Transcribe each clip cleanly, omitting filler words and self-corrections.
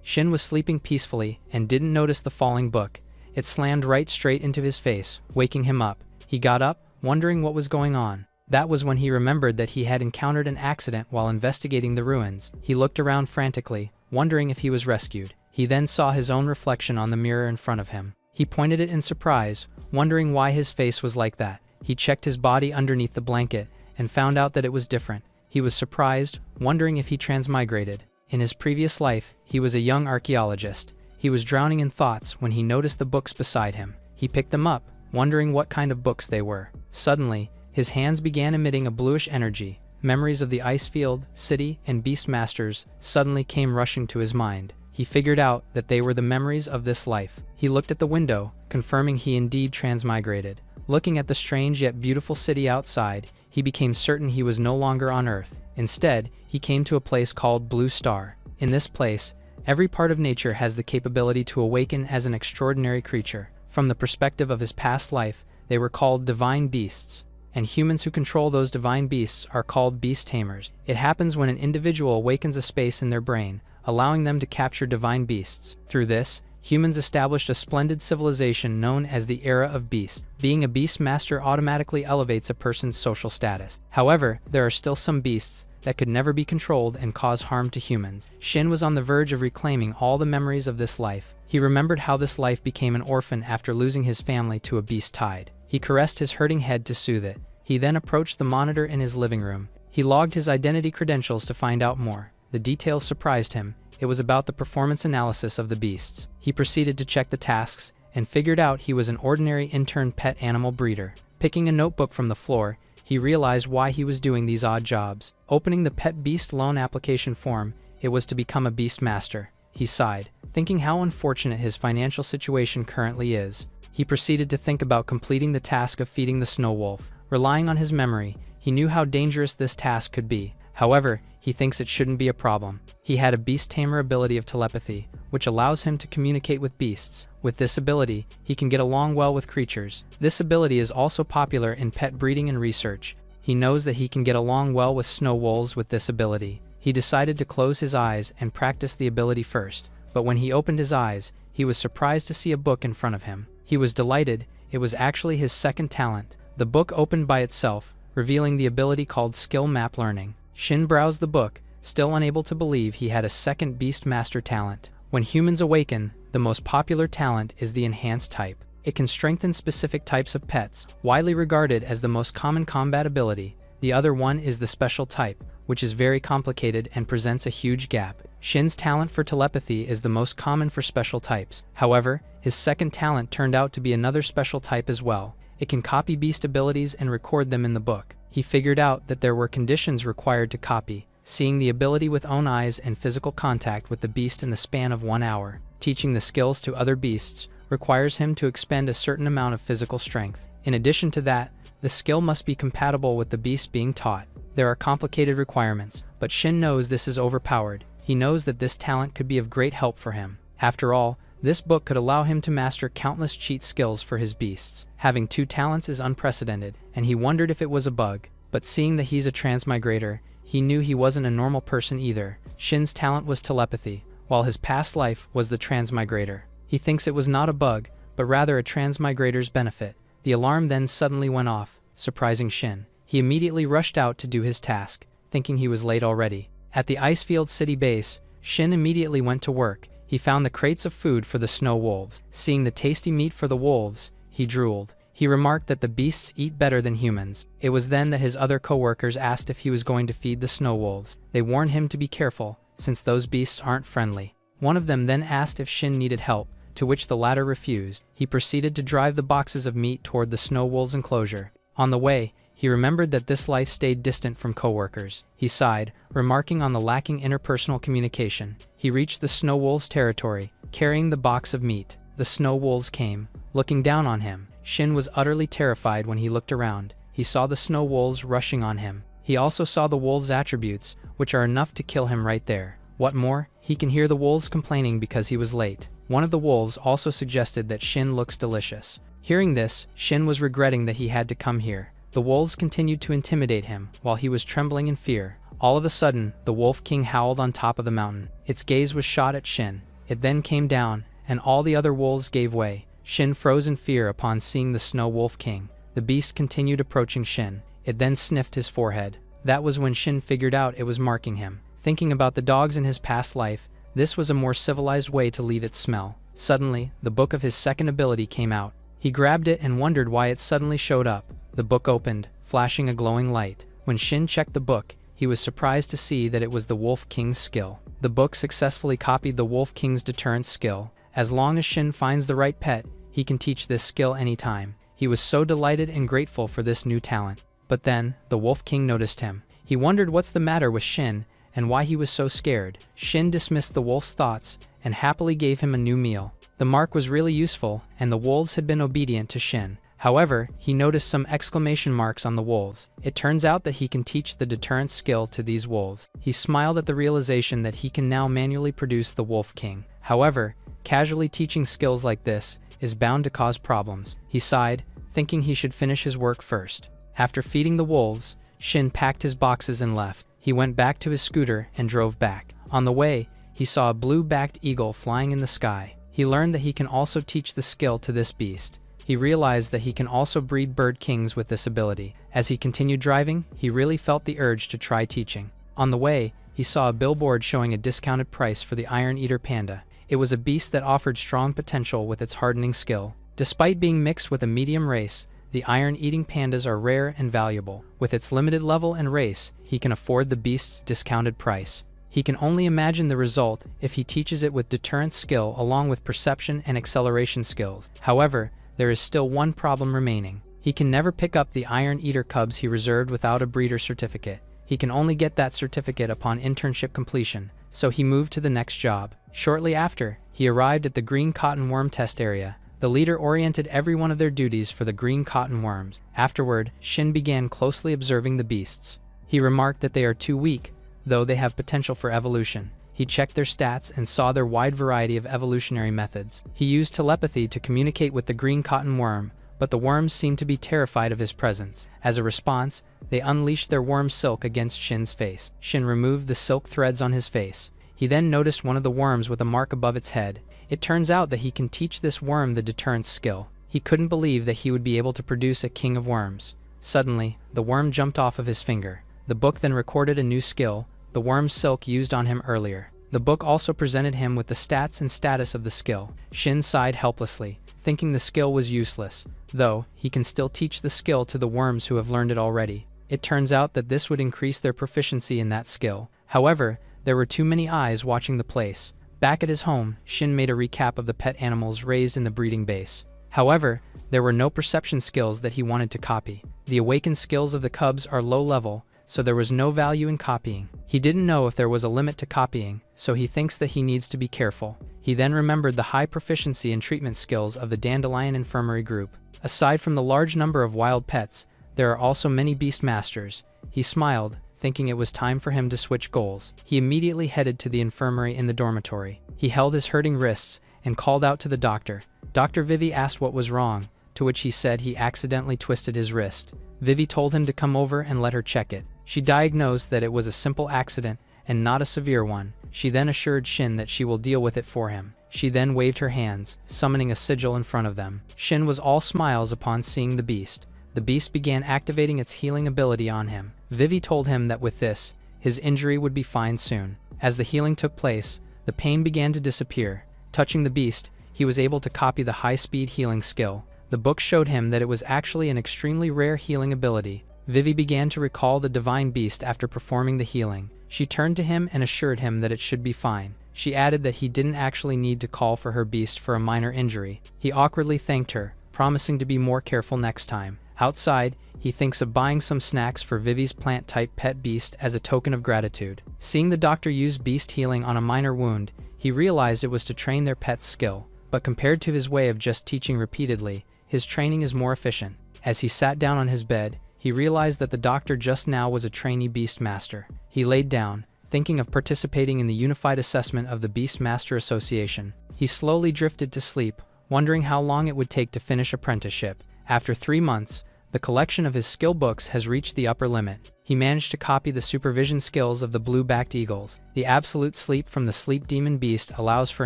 Shin was sleeping peacefully and didn't notice the falling book. It slammed right straight into his face, waking him up. He got up, wondering what was going on. That was when he remembered that he had encountered an accident while investigating the ruins. He looked around frantically, wondering if he was rescued. He then saw his own reflection on the mirror in front of him. He pointed it in surprise, wondering why his face was like that. He checked his body underneath the blanket and found out that it was different. He was surprised, wondering if he transmigrated. In his previous life, he was a young archaeologist. He was drowning in thoughts when he noticed the books beside him. He picked them up, wondering what kind of books they were. Suddenly, his hands began emitting a bluish energy. Memories of the ice field, city, and beast masters suddenly came rushing to his mind. He figured out that they were the memories of this life. He looked at the window, confirming he indeed transmigrated. Looking at the strange yet beautiful city outside, he became certain he was no longer on Earth. Instead, he came to a place called Blue Star. In this place, every part of nature has the capability to awaken as an extraordinary creature. From the perspective of his past life, they were called divine beasts, and humans who control those divine beasts are called beast tamers. It happens when an individual awakens a space in their brain, allowing them to capture divine beasts. Through this, humans established a splendid civilization known as the Era of Beasts. Being a beast master automatically elevates a person's social status. However, there are still some beasts that could never be controlled and cause harm to humans. Shin was on the verge of reclaiming all the memories of this life. He remembered how this life became an orphan after losing his family to a beast tide. He caressed his hurting head to soothe it. He then approached the monitor in his living room. He logged his identity credentials to find out more. The details surprised him. It was about the performance analysis of the beasts. He proceeded to check the tasks and figured out he was an ordinary intern pet animal breeder. Picking a notebook from the floor, he realized why he was doing these odd jobs. Opening the pet beast loan application form, it was to become a beast master. He sighed, thinking how unfortunate his financial situation currently is. He proceeded to think about completing the task of feeding the snow wolf. Relying on his memory, he knew how dangerous this task could be. However, he thinks it shouldn't be a problem. He had a beast tamer ability of telepathy, which allows him to communicate with beasts. With this ability, he can get along well with creatures. This ability is also popular in pet breeding and research. He knows that he can get along well with snow wolves with this ability. He decided to close his eyes and practice the ability first, but when he opened his eyes, he was surprised to see a book in front of him. He was delighted. It was actually his second talent. The book opened by itself, revealing the ability called Skill Map Learning. Shin browsed the book, still unable to believe he had a second beast master talent. When humans awaken, the most popular talent is the enhanced type. It can strengthen specific types of pets, widely regarded as the most common combat ability. The other one is the special type, which is very complicated and presents a huge gap. Shin's talent for telepathy is the most common for special types. However, his second talent turned out to be another special type as well. It can copy beast abilities and record them in the book. He figured out that there were conditions required to copy, seeing the ability with own eyes and physical contact with the beast in the span of 1 hour. Teaching the skills to other beasts requires him to expend a certain amount of physical strength. In addition to that, the skill must be compatible with the beast being taught. There are complicated requirements, but Shin knows this is overpowered. He knows that this talent could be of great help for him. After all, this book could allow him to master countless cheat skills for his beasts. Having 2 talents is unprecedented, and he wondered if it was a bug. But seeing that he's a transmigrator, he knew he wasn't a normal person either. Shin's talent was telepathy, while his past life was the transmigrator. He thinks it was not a bug, but rather a transmigrator's benefit. The alarm then suddenly went off, surprising Shin. He immediately rushed out to do his task, thinking he was late already. At the Icefield City base, Shin immediately went to work. He found the crates of food for the snow wolves. Seeing the tasty meat for the wolves, he drooled. He remarked that the beasts eat better than humans. It was then that his other co-workers asked if he was going to feed the snow wolves. They warned him to be careful, since those beasts aren't friendly. One of them then asked if Shin needed help, to which the latter refused. He proceeded to drive the boxes of meat toward the snow wolves' enclosure. On the way, he remembered that this life stayed distant from co-workers. He sighed, remarking on the lacking interpersonal communication. He reached the snow wolves' territory, carrying the box of meat. The snow wolves came, looking down on him. Shin was utterly terrified when he looked around. He saw the snow wolves rushing on him. He also saw the wolves' attributes, which are enough to kill him right there. What more, he can hear the wolves complaining because he was late. One of the wolves also suggested that Shin looks delicious. Hearing this, Shin was regretting that he had to come here. The wolves continued to intimidate him, while he was trembling in fear. All of a sudden, the Wolf King howled on top of the mountain. Its gaze was shot at Shin. It then came down, and all the other wolves gave way. Shin froze in fear upon seeing the Snow Wolf King. The beast continued approaching Shin. It then sniffed his forehead. That was when Shin figured out it was marking him. Thinking about the dogs in his past life, this was a more civilized way to leave its smell. Suddenly, the book of his second ability came out. He grabbed it and wondered why it suddenly showed up. The book opened, flashing a glowing light. When Shin checked the book, he was surprised to see that it was the Wolf King's skill. The book successfully copied the Wolf King's deterrence skill. As long as Shin finds the right pet, he can teach this skill anytime. He was so delighted and grateful for this new talent. But then, the Wolf King noticed him. He wondered what's the matter with Shin, and why he was so scared. Shin dismissed the wolf's thoughts, and happily gave him a new meal. The mark was really useful, and the wolves had been obedient to Shin. However, he noticed some exclamation marks on the wolves. It turns out that he can teach the deterrence skill to these wolves. He smiled at the realization that he can now manually produce the Wolf King. However, casually teaching skills like this is bound to cause problems. He sighed, thinking he should finish his work first. After feeding the wolves, Shin packed his boxes and left. He went back to his scooter and drove back. On the way, he saw a blue-backed eagle flying in the sky. He learned that he can also teach the skill to this beast. He realized that he can also breed bird kings with this ability. As he continued driving, he really felt the urge to try teaching. On the way, he saw a billboard showing a discounted price for the Iron Eater Panda. It was a beast that offered strong potential with its hardening skill. Despite being mixed with a medium race, the iron-eating pandas are rare and valuable. With its limited level and race, he can afford the beast's discounted price. He can only imagine the result if he teaches it with deterrence skill along with perception and acceleration skills. However, there is still one problem remaining. He can never pick up the Iron Eater cubs he reserved without a breeder certificate. He can only get that certificate upon internship completion, so he moved to the next job. Shortly after, he arrived at the green cotton worm test area. The leader oriented every one of their duties for the green cotton worms. Afterward, Shin began closely observing the beasts. He remarked that they are too weak, though they have potential for evolution. He checked their stats and saw their wide variety of evolutionary methods. He used telepathy to communicate with the green cotton worm, but the worms seemed to be terrified of his presence. As a response, they unleashed their worm silk against Shin's face. Shin removed the silk threads on his face. He then noticed one of the worms with a mark above its head. It turns out that he can teach this worm the deterrence skill. He couldn't believe that he would be able to produce a king of worms. Suddenly, the worm jumped off of his finger. The book then recorded a new skill, the worm's silk used on him earlier. The book also presented him with the stats and status of the skill. Shin sighed helplessly, thinking the skill was useless, though he can still teach the skill to the worms who have learned it already. It turns out that this would increase their proficiency in that skill. However, there were too many eyes watching the place. Back at his home, Shin made a recap of the pet animals raised in the breeding base. However, there were no perception skills that he wanted to copy. The awakened skills of the cubs are low level, so there was no value in copying. He didn't know if there was a limit to copying, so he thinks that he needs to be careful. He then remembered the high proficiency and treatment skills of the Dandelion Infirmary group. Aside from the large number of wild pets, there are also many beast masters. He smiled, thinking it was time for him to switch goals. He immediately headed to the infirmary in the dormitory. He held his hurting wrists and called out to the doctor. Dr. Vivi asked what was wrong, to which he said he accidentally twisted his wrist. Vivi told him to come over and let her check it. She diagnosed that it was a simple accident and not a severe one. She then assured Shin that she will deal with it for him. She then waved her hands, summoning a sigil in front of them. Shin was all smiles upon seeing the beast. The beast began activating its healing ability on him. Vivi told him that with this, his injury would be fine soon. As the healing took place, the pain began to disappear. Touching the beast, he was able to copy the high-speed healing skill. The book showed him that it was actually an extremely rare healing ability. Vivi began to recall the divine beast after performing the healing. She turned to him and assured him that it should be fine. She added that he didn't actually need to call for her beast for a minor injury. He awkwardly thanked her, promising to be more careful next time. Outside, he thinks of buying some snacks for Vivi's plant-type pet beast as a token of gratitude. Seeing the doctor use beast healing on a minor wound, he realized it was to train their pet's skill. But compared to his way of just teaching repeatedly, his training is more efficient. As he sat down on his bed, he realized that the doctor just now was a trainee beast master. He laid down, thinking of participating in the unified assessment of the Beast Master Association. He slowly drifted to sleep, wondering how long it would take to finish apprenticeship. After 3 months, The collection of his skill books has reached the upper limit. He managed to copy the supervision skills of the blue-backed eagles. The absolute sleep from the sleep demon beast allows for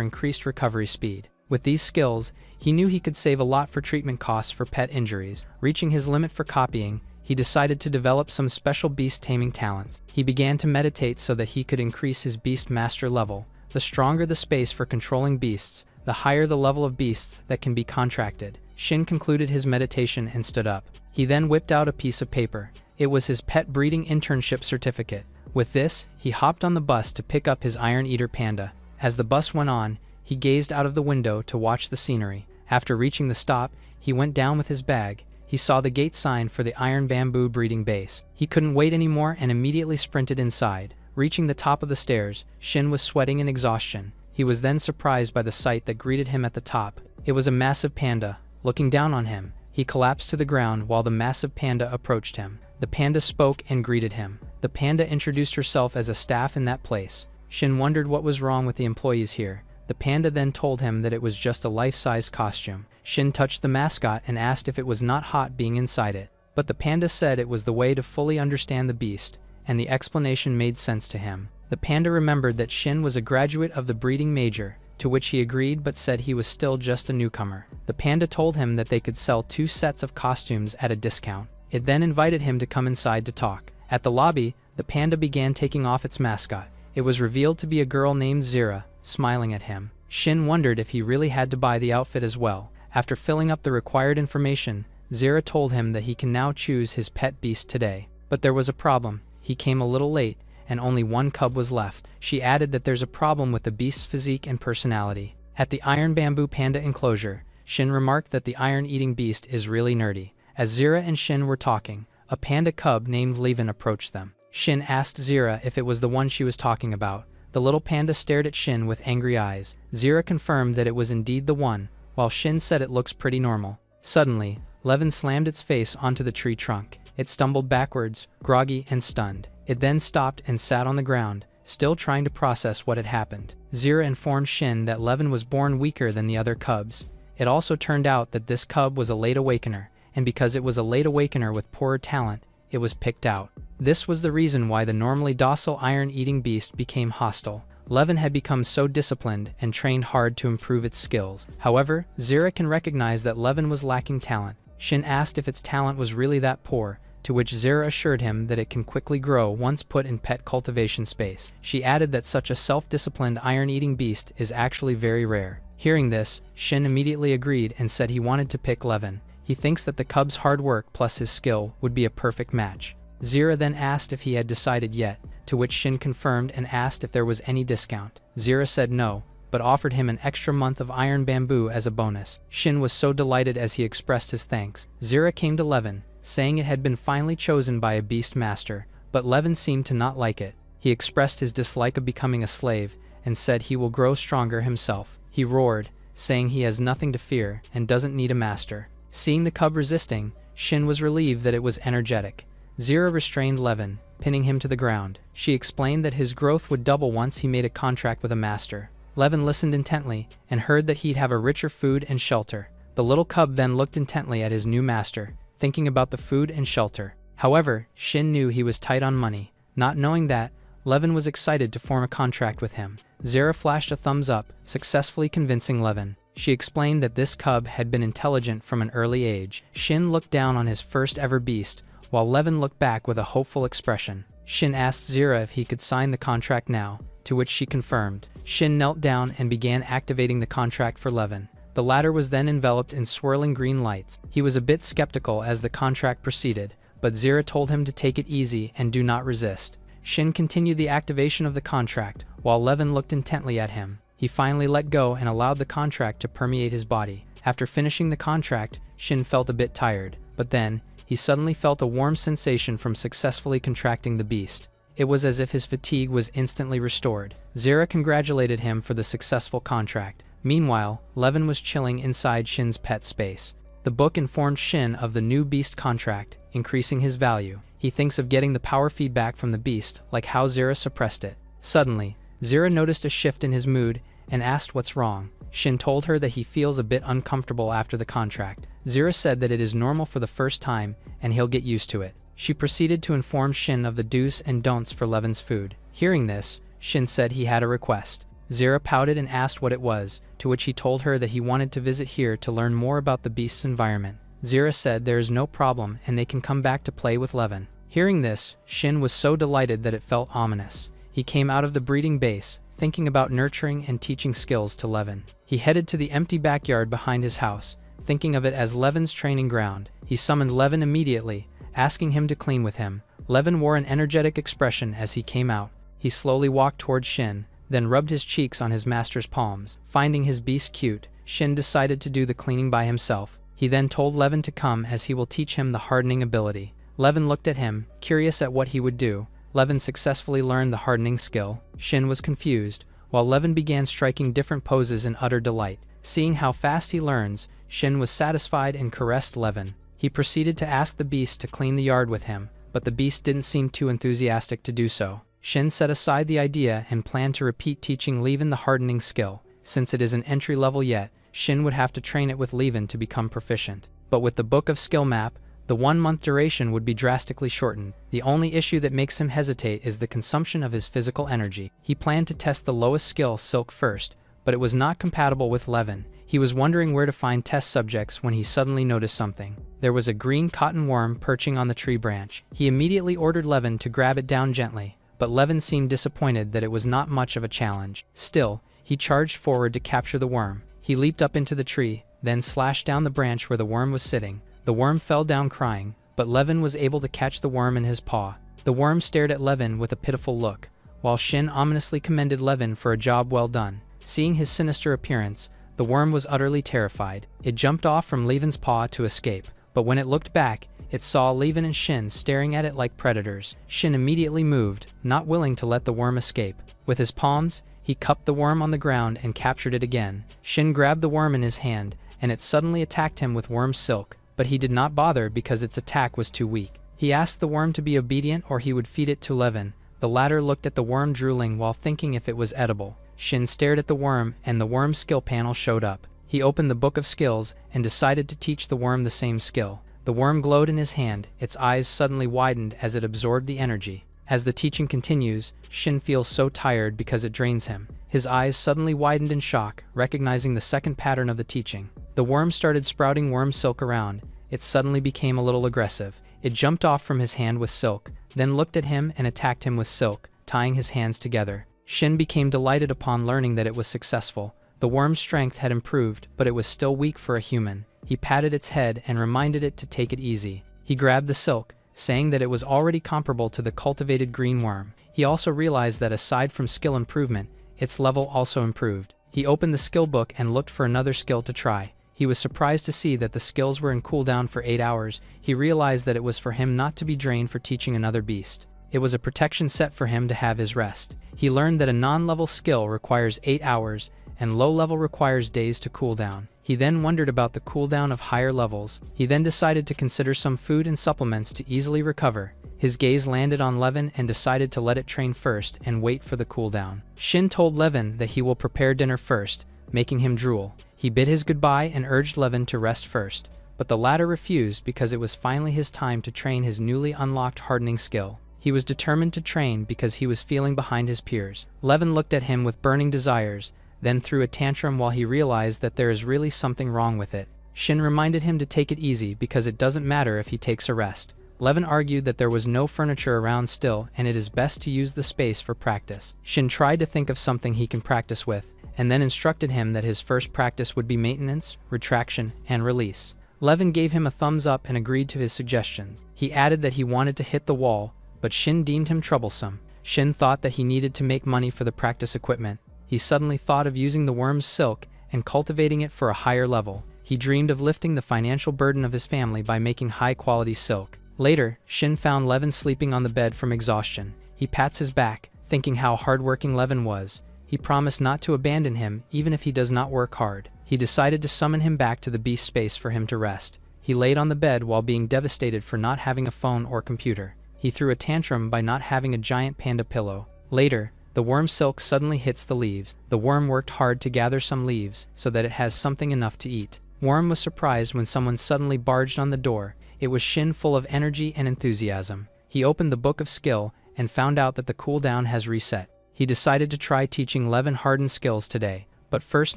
increased recovery speed. With these skills, he knew he could save a lot for treatment costs for pet injuries. Reaching his limit for copying, he decided to develop some special beast taming talents. He began to meditate so that he could increase his beast master level. The stronger the space for controlling beasts, the higher the level of beasts that can be contracted. Shin concluded his meditation and stood up. He then whipped out a piece of paper. It was his pet breeding internship certificate. With this, he hopped on the bus to pick up his Iron Eater Panda. As the bus went on, he gazed out of the window to watch the scenery. After reaching the stop, he went down with his bag. He saw the gate sign for the Iron Bamboo breeding base. He couldn't wait anymore and immediately sprinted inside. Reaching the top of the stairs, Shin was sweating in exhaustion. He was then surprised by the sight that greeted him at the top. It was a massive panda. Looking down on him, he collapsed to the ground while the massive panda approached him. The panda spoke and greeted him. The panda introduced herself as a staff in that place. Shin wondered what was wrong with the employees here. The panda then told him that it was just a life-size costume. Shin touched the mascot and asked if it was not hot being inside it. But the panda said it was the way to fully understand the beast, and the explanation made sense to him. The panda remembered that Shin was a graduate of the breeding major, to which he agreed but said he was still just a newcomer. The panda told him that they could sell 2 sets of costumes at a discount. It then invited him to come inside to talk. At the lobby, the panda began taking off its mascot. It was revealed to be a girl named Zira, smiling at him. Shin wondered if he really had to buy the outfit as well. After filling up the required information, Zira told him that he can now choose his pet beast today. But there was a problem. He came a little late, and only 1 cub was left. She added that there's a problem with the beast's physique and personality. At the Iron Bamboo Panda enclosure, Shin remarked that the iron-eating beast is really nerdy. As Zira and Shin were talking, a panda cub named Levin approached them. Shin asked Zira if it was the one she was talking about. The little panda stared at Shin with angry eyes. Zira confirmed that it was indeed the one, while Shin said it looks pretty normal. Suddenly, Levin slammed its face onto the tree trunk. It stumbled backwards, groggy and stunned. It then stopped and sat on the ground, still trying to process what had happened. Zira informed Shin that Levin was born weaker than the other cubs. It also turned out that this cub was a late awakener, and because it was a late awakener with poorer talent, it was picked out. This was the reason why the normally docile iron-eating beast became hostile. Levin had become so disciplined and trained hard to improve its skills. However, Zira can recognize that Levin was lacking talent. Shin asked if its talent was really that poor, to which Zira assured him that it can quickly grow once put in pet cultivation space. She added that such a self-disciplined iron-eating beast is actually very rare. Hearing this, Shin immediately agreed and said he wanted to pick Levin. He thinks that the cub's hard work plus his skill would be a perfect match. Zira then asked if he had decided yet, to which Shin confirmed and asked if there was any discount. Zira said no, but offered him an extra month of Iron Bamboo as a bonus. Shin was so delighted as he expressed his thanks. Zira came to Levin, saying it had been finally chosen by a beast master, but Levin seemed to not like it. He expressed his dislike of becoming a slave, and said he will grow stronger himself. He roared, saying he has nothing to fear and doesn't need a master. Seeing the cub resisting, Shin was relieved that it was energetic. Zira restrained Levin, pinning him to the ground. She explained that his growth would double once he made a contract with a master. Levin listened intently, and heard that he'd have a richer food and shelter. The little cub then looked intently at his new master, thinking about the food and shelter. However, Shin knew he was tight on money. Not knowing that, Levin was excited to form a contract with him. Zira flashed a thumbs up, successfully convincing Levin. She explained that this cub had been intelligent from an early age. Shin looked down on his first ever beast, while Levin looked back with a hopeful expression. Shin asked Zira if he could sign the contract now, to which she confirmed. Shin knelt down and began activating the contract for Levin. The latter was then enveloped in swirling green lights. He was a bit skeptical as the contract proceeded, but Zira told him to take it easy and do not resist. Shin continued the activation of the contract, while Levin looked intently at him. He finally let go and allowed the contract to permeate his body. After finishing the contract, Shin felt a bit tired, but then, he suddenly felt a warm sensation from successfully contracting the beast. It was as if his fatigue was instantly restored. Zira congratulated him for the successful contract. Meanwhile, Levin was chilling inside Shin's pet space. The book informed Shin of the new beast contract, increasing his value. He thinks of getting the power feedback from the beast, like how Zira suppressed it. Suddenly, Zira noticed a shift in his mood and asked what's wrong. Shin told her that he feels a bit uncomfortable after the contract. Zira said that it is normal for the first time, and he'll get used to it. She proceeded to inform Shin of the do's and don'ts for Levin's food. Hearing this, Shin said he had a request. Zira pouted and asked what it was, to which he told her that he wanted to visit here to learn more about the beast's environment. Zira said there is no problem and they can come back to play with Levin. Hearing this, Shin was so delighted that it felt ominous. He came out of the breeding base, thinking about nurturing and teaching skills to Levin. He headed to the empty backyard behind his house, thinking of it as Levin's training ground. He summoned Levin immediately, asking him to clean with him. Levin wore an energetic expression as he came out. He slowly walked towards Shin, then rubbed his cheeks on his master's palms. Finding his beast cute, Shin decided to do the cleaning by himself. He then told Levin to come as he will teach him the hardening ability. Levin looked at him, curious at what he would do. Levin successfully learned the hardening skill. Shin was confused, while Levin began striking different poses in utter delight. Seeing how fast he learns, Shin was satisfied and caressed Levin. He proceeded to ask the beast to clean the yard with him, but the beast didn't seem too enthusiastic to do so. Shin set aside the idea and planned to repeat teaching Levin the hardening skill. Since it is an entry level yet, Shin would have to train it with Levin to become proficient. But with the book of skill map, the 1-month duration would be drastically shortened. The only issue that makes him hesitate is the consumption of his physical energy. He planned to test the lowest skill, Silk, first, but it was not compatible with Levin. He was wondering where to find test subjects when he suddenly noticed something. There was a green cotton worm perching on the tree branch. He immediately ordered Levin to grab it down gently, but Levin seemed disappointed that it was not much of a challenge. Still, he charged forward to capture the worm. He leaped up into the tree, then slashed down the branch where the worm was sitting. The worm fell down crying, but Levin was able to catch the worm in his paw. The worm stared at Levin with a pitiful look, while Shin ominously commended Levin for a job well done. Seeing his sinister appearance, the worm was utterly terrified. It jumped off from Levin's paw to escape, but when it looked back, it saw Levin and Shin staring at it like predators. Shin immediately moved, not willing to let the worm escape. With his palms, he cupped the worm on the ground and captured it again. Shin grabbed the worm in his hand, and it suddenly attacked him with worm silk, but he did not bother because its attack was too weak. He asked the worm to be obedient or he would feed it to Levin. The latter looked at the worm drooling while thinking if it was edible. Shin stared at the worm and the worm skill panel showed up. He opened the book of skills and decided to teach the worm the same skill. The worm glowed in his hand, its eyes suddenly widened as it absorbed the energy. As the teaching continues, Shin feels so tired because it drains him. His eyes suddenly widened in shock, recognizing the second pattern of the teaching. The worm started sprouting worm silk around. It suddenly became a little aggressive. It jumped off from his hand with silk, then looked at him and attacked him with silk, tying his hands together. Shin became delighted upon learning that it was successful. The worm's strength had improved, but it was still weak for a human. He patted its head and reminded it to take it easy. He grabbed the silk, saying that it was already comparable to the cultivated green worm. He also realized that aside from skill improvement, its level also improved. He opened the skill book and looked for another skill to try. He was surprised to see that the skills were in cooldown for 8 hours. He realized that it was for him not to be drained for teaching another beast. It was a protection set for him to have his rest. He learned that a non-level skill requires 8 hours, and low level requires days to cool down. He then wondered about the cooldown of higher levels. He then decided to consider some food and supplements to easily recover. His gaze landed on Levin and decided to let it train first and wait for the cooldown. Shin told Levin that he will prepare dinner first, making him drool. He bid his goodbye and urged Levin to rest first, but the latter refused because it was finally his time to train his newly unlocked hardening skill. He was determined to train because he was feeling behind his peers. Levin looked at him with burning desires, then threw a tantrum while he realized that there is really something wrong with it. Shin reminded him to take it easy because it doesn't matter if he takes a rest. Levin argued that there was no furniture around still and it is best to use the space for practice. Shin tried to think of something he can practice with, and then instructed him that his first practice would be maintenance, retraction, and release. Levin gave him a thumbs up and agreed to his suggestions. He added that he wanted to hit the wall, but Shin deemed him troublesome. Shin thought that he needed to make money for the practice equipment. He suddenly thought of using the worm's silk and cultivating it for a higher level. He dreamed of lifting the financial burden of his family by making high-quality silk. Later, Shin found Levin sleeping on the bed from exhaustion. He pats his back, thinking how hardworking Levin was. He promised not to abandon him even if he does not work hard. He decided to summon him back to the beast space for him to rest. He laid on the bed while being devastated for not having a phone or computer. He threw a tantrum by not having a giant panda pillow. Later, the worm silk suddenly hits the leaves. The worm worked hard to gather some leaves so that it has something enough to eat. Worm was surprised when someone suddenly barged on the door. It was Shin, full of energy and enthusiasm. He opened the book of skill and found out that the cooldown has reset. He decided to try teaching Levin hardened skills today, but first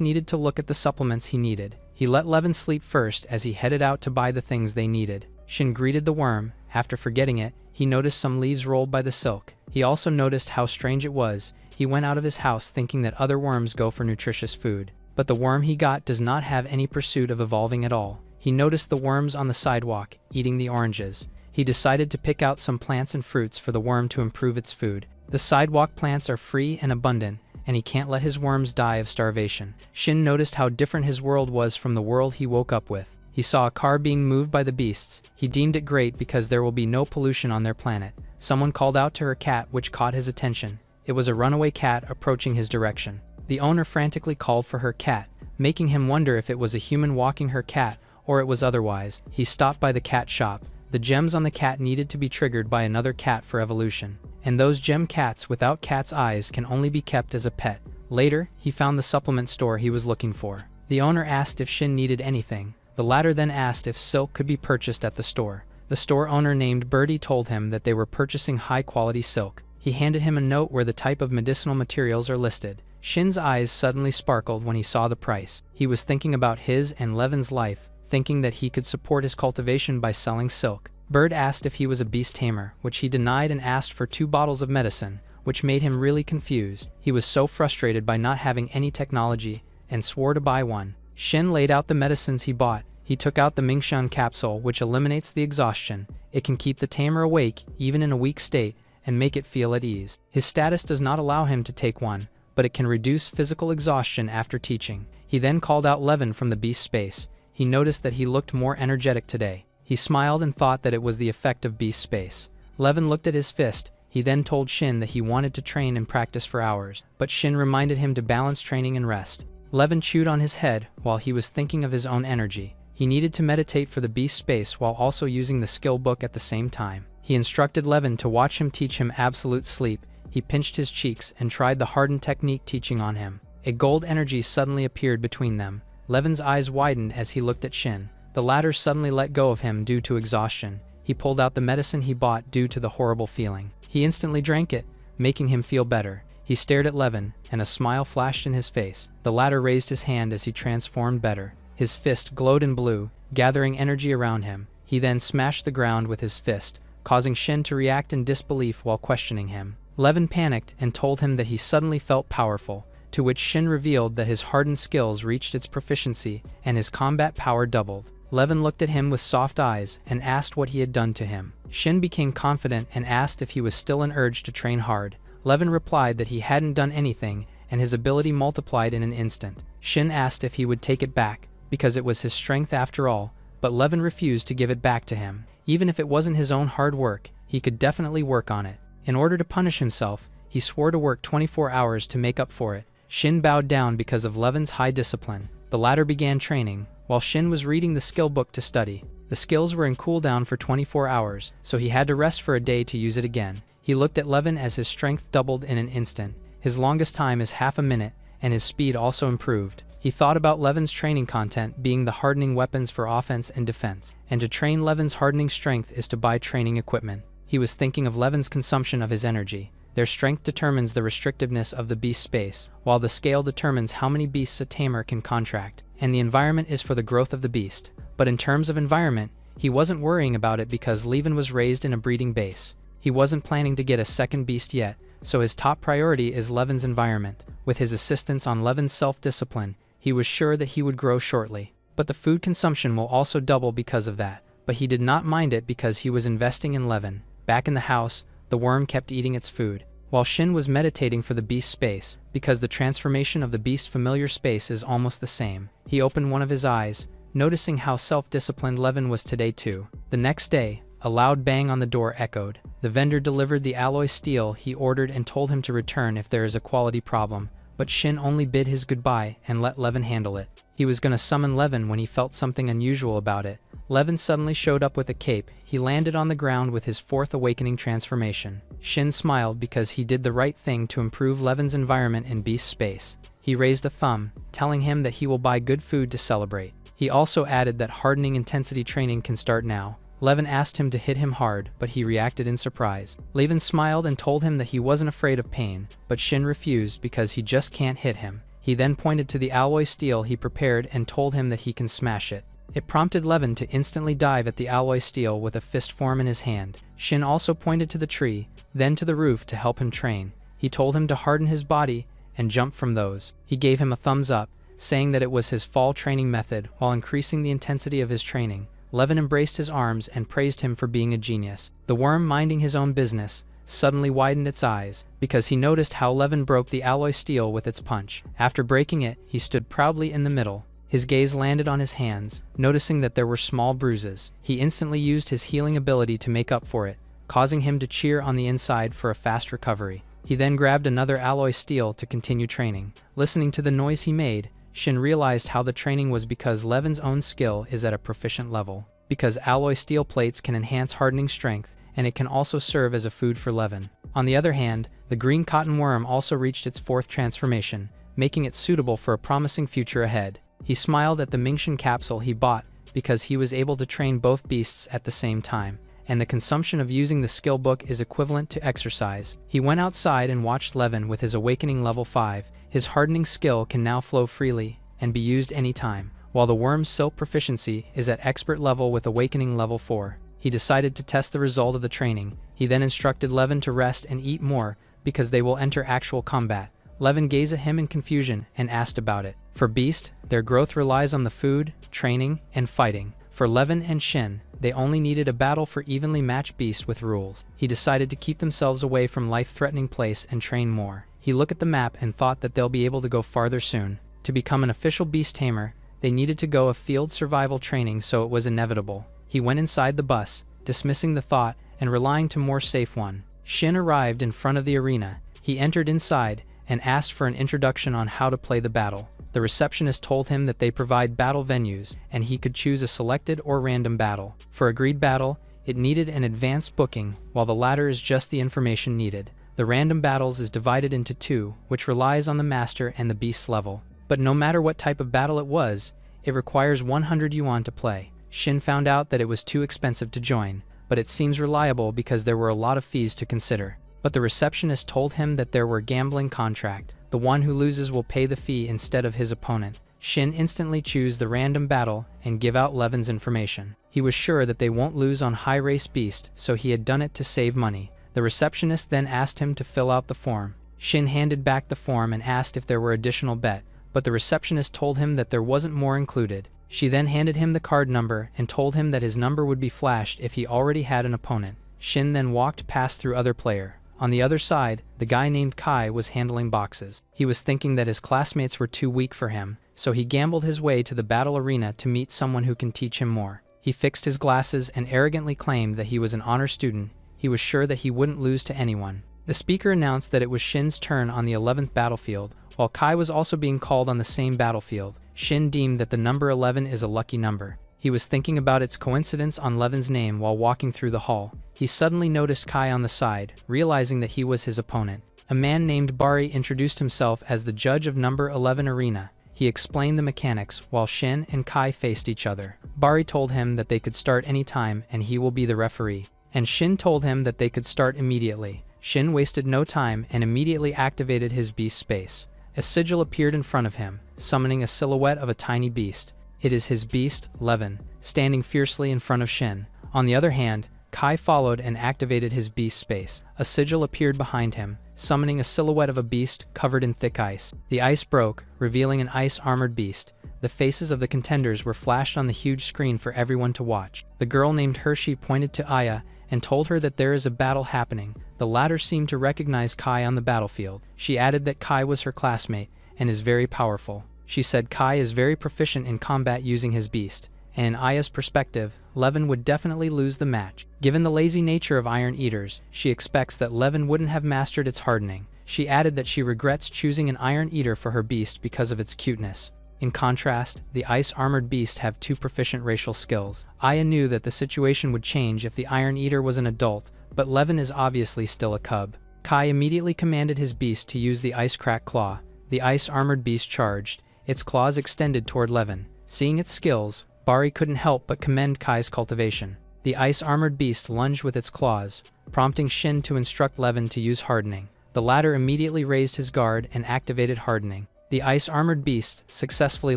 needed to look at the supplements he needed. He let Levin sleep first as he headed out to buy the things they needed. Shin greeted the worm. After forgetting it, he noticed some leaves rolled by the silk. He also noticed how strange it was. He went out of his house thinking that other worms go for nutritious food. But the worm he got does not have any pursuit of evolving at all. He noticed the worms on the sidewalk, eating the oranges. He decided to pick out some plants and fruits for the worm to improve its food. The sidewalk plants are free and abundant, and he can't let his worms die of starvation. Shin noticed how different his world was from the world he woke up with. He saw a car being moved by the beasts. He deemed it great because there will be no pollution on their planet. Someone called out to her cat, which caught his attention. It was a runaway cat approaching his direction. The owner frantically called for her cat, making him wonder if it was a human walking her cat or it was otherwise. He stopped by the cat shop. The gems on the cat needed to be triggered by another cat for evolution. And those gem cats without cat's eyes can only be kept as a pet. Later, he found the supplement store he was looking for. The owner asked if Shin needed anything. The latter then asked if silk could be purchased at the store. The store owner named Birdie told him that they were purchasing high-quality silk. He handed him a note where the type of medicinal materials are listed. Shin's eyes suddenly sparkled when he saw the price. He was thinking about his and Levin's life, thinking that he could support his cultivation by selling silk. Bird asked if he was a beast tamer, which he denied, and asked for 2 bottles of medicine, which made him really confused. He was so frustrated by not having any technology and swore to buy one. Shin laid out the medicines he bought. He took out the Mingshan capsule, which eliminates the exhaustion. It can keep the tamer awake, even in a weak state, and make it feel at ease. His status does not allow him to take one, but it can reduce physical exhaustion after teaching. He then called out Levin from the beast space. He noticed that he looked more energetic today. He smiled and thought that it was the effect of beast space. Levin looked at his fist. He then told Shin that he wanted to train and practice for hours, but Shin reminded him to balance training and rest. Levin chewed on his head while he was thinking of his own energy. He needed to meditate for the beast space while also using the skill book at the same time. He instructed Levin to watch him teach him absolute sleep. He pinched his cheeks and tried the hardened technique teaching on him. A gold energy suddenly appeared between them. Levin's eyes widened as he looked at Shin. The latter suddenly let go of him due to exhaustion. He pulled out the medicine he bought due to the horrible feeling. He instantly drank it, making him feel better. He stared at Levin, and a smile flashed in his face. The latter raised his hand as he transformed better. His fist glowed in blue, gathering energy around him. He then smashed the ground with his fist, causing Shin to react in disbelief while questioning him. Levin panicked and told him that he suddenly felt powerful, to which Shin revealed that his hardened skills reached its proficiency and his combat power doubled. Levin looked at him with soft eyes and asked what he had done to him. Shin became confident and asked if he was still an urge to train hard. Levin replied that he hadn't done anything, and his ability multiplied in an instant. Shin asked if he would take it back, because it was his strength after all, but Levin refused to give it back to him. Even if it wasn't his own hard work, he could definitely work on it. In order to punish himself, he swore to work 24 hours to make up for it. Shin bowed down because of Levin's high discipline. The latter began training, while Shin was reading the skill book to study. The skills were in cooldown for 24 hours, so he had to rest for a day to use it again. He looked at Levin as his strength doubled in an instant. His longest time is half a minute, and his speed also improved. He thought about Levin's training content being the hardening weapons for offense and defense, and to train Levin's hardening strength is to buy training equipment. He was thinking of Levin's consumption of his energy. Their strength determines the restrictiveness of the beast space, while the scale determines how many beasts a tamer can contract, and the environment is for the growth of the beast. But in terms of environment, he wasn't worrying about it because Levin was raised in a breeding base. He wasn't planning to get a second beast yet, so his top priority is Levin's environment. With his assistance on Levin's self-discipline, he was sure that he would grow shortly. But the food consumption will also double because of that. But he did not mind it because he was investing in Levin. Back in the house, the worm kept eating its food, while Shin was meditating for the beast space, because the transformation of the beast familiar space is almost the same. He opened one of his eyes, noticing how self-disciplined Levin was today too. The next day, a loud bang on the door echoed. The vendor delivered the alloy steel he ordered and told him to return if there is a quality problem, but Shin only bid his goodbye and let Levin handle it. He was gonna summon Levin when he felt something unusual about it. Levin suddenly showed up with a cape. He landed on the ground with his fourth awakening transformation. Shin smiled because he did the right thing to improve Levin's environment in beast space. He raised a thumb, telling him that he will buy good food to celebrate. He also added that hardening intensity training can start now. Levin asked him to hit him hard, but he reacted in surprise. Levin smiled and told him that he wasn't afraid of pain, but Shin refused because he just can't hit him. He then pointed to the alloy steel he prepared and told him that he can smash it. It prompted Levin to instantly dive at the alloy steel with a fist form in his hand. Shin also pointed to the tree, then to the roof to help him train. He told him to harden his body and jump from those. He gave him a thumbs up, saying that it was his fall training method while increasing the intensity of his training. Levin embraced his arms and praised him for being a genius. The worm, minding his own business, suddenly widened its eyes, because he noticed how Levin broke the alloy steel with its punch. After breaking it, he stood proudly in the middle. His gaze landed on his hands, noticing that there were small bruises. He instantly used his healing ability to make up for it, causing him to cheer on the inside for a fast recovery. He then grabbed another alloy steel to continue training. Listening to the noise he made, Shin realized how the training was because Levin's own skill is at a proficient level. Because alloy steel plates can enhance hardening strength, and it can also serve as a food for Levin. On the other hand, the green cotton worm also reached its fourth transformation, making it suitable for a promising future ahead. He smiled at the Mingxian capsule he bought because he was able to train both beasts at the same time, and the consumption of using the skill book is equivalent to exercise. He went outside and watched Levin with his awakening level 5. His hardening skill can now flow freely and be used anytime, while the worm's silk proficiency is at expert level with awakening level 4. He decided to test the result of the training. He then instructed Levin to rest and eat more because they will enter actual combat. Levin gazed at him in confusion and asked about it. For Beast, their growth relies on the food, training, and fighting. For Levin and Shin, they only needed a battle for evenly matched Beast with rules. He decided to keep themselves away from life-threatening place and train more. He looked at the map and thought that they'll be able to go farther soon. To become an official beast tamer, they needed to go a field survival training, so it was inevitable. He went inside the bus, dismissing the thought and relying to more safe one. Shin arrived in front of the arena. He entered inside and asked for an introduction on how to play the battle. The receptionist told him that they provide battle venues and he could choose a selected or random battle. For agreed battle, it needed an advanced booking, while the latter is just the information needed. The random battles is divided into two, which relies on the master and the beast's level. But no matter what type of battle it was, it requires 100 yuan to play. Shin found out that it was too expensive to join, but it seems reliable because there were a lot of fees to consider. But the receptionist told him that there were gambling contract. The one who loses will pay the fee instead of his opponent. Shin instantly chose the random battle and give out Levin's information. He was sure that they won't lose on high race beast, so he had done it to save money. The receptionist then asked him to fill out the form. Shin handed back the form and asked if there were additional bet, but the receptionist told him that there wasn't more included. She then handed him the card number and told him that his number would be flashed if he already had an opponent. Shin then walked past through other player. On the other side, the guy named Kai was handling boxes. He was thinking that his classmates were too weak for him, so he gambled his way to the battle arena to meet someone who can teach him more. He fixed his glasses and arrogantly claimed that he was an honor student. He was sure that he wouldn't lose to anyone. The speaker announced that it was Shin's turn on the 11th battlefield, while Kai was also being called on the same battlefield. Shin deemed that the number 11 is a lucky number. He was thinking about its coincidence on Levin's name while walking through the hall. He suddenly noticed Kai on the side, realizing that he was his opponent. A man named Bari introduced himself as the judge of number 11 arena. He explained the mechanics while Shin and Kai faced each other. Bari told him that they could start anytime and he will be the referee. And Shin told him that they could start immediately. Shin wasted no time and immediately activated his beast space. A sigil appeared in front of him, summoning a silhouette of a tiny beast. It is his beast, Levin, standing fiercely in front of Shin. On the other hand, Kai followed and activated his beast space. A sigil appeared behind him, summoning a silhouette of a beast covered in thick ice. The ice broke, revealing an ice-armored beast. The faces of the contenders were flashed on the huge screen for everyone to watch. The girl named Hershey pointed to Aya and told her that there is a battle happening. The latter seemed to recognize Kai on the battlefield. She added that Kai was her classmate and is very powerful. She said Kai is very proficient in combat using his beast, and in Aya's perspective, Levin would definitely lose the match. Given the lazy nature of Iron Eaters, she expects that Levin wouldn't have mastered its hardening. She added that she regrets choosing an Iron Eater for her beast because of its cuteness. In contrast, the ice-armored beast have 2 proficient racial skills. Aya knew that the situation would change if the Iron Eater was an adult, but Levin is obviously still a cub. Kai immediately commanded his beast to use the Ice Crack Claw. The ice-armored beast charged, its claws extended toward Levin. Seeing its skills, Bari couldn't help but commend Kai's cultivation. The ice-armored beast lunged with its claws, prompting Shin to instruct Levin to use hardening. The latter immediately raised his guard and activated hardening. The ice-armored beast successfully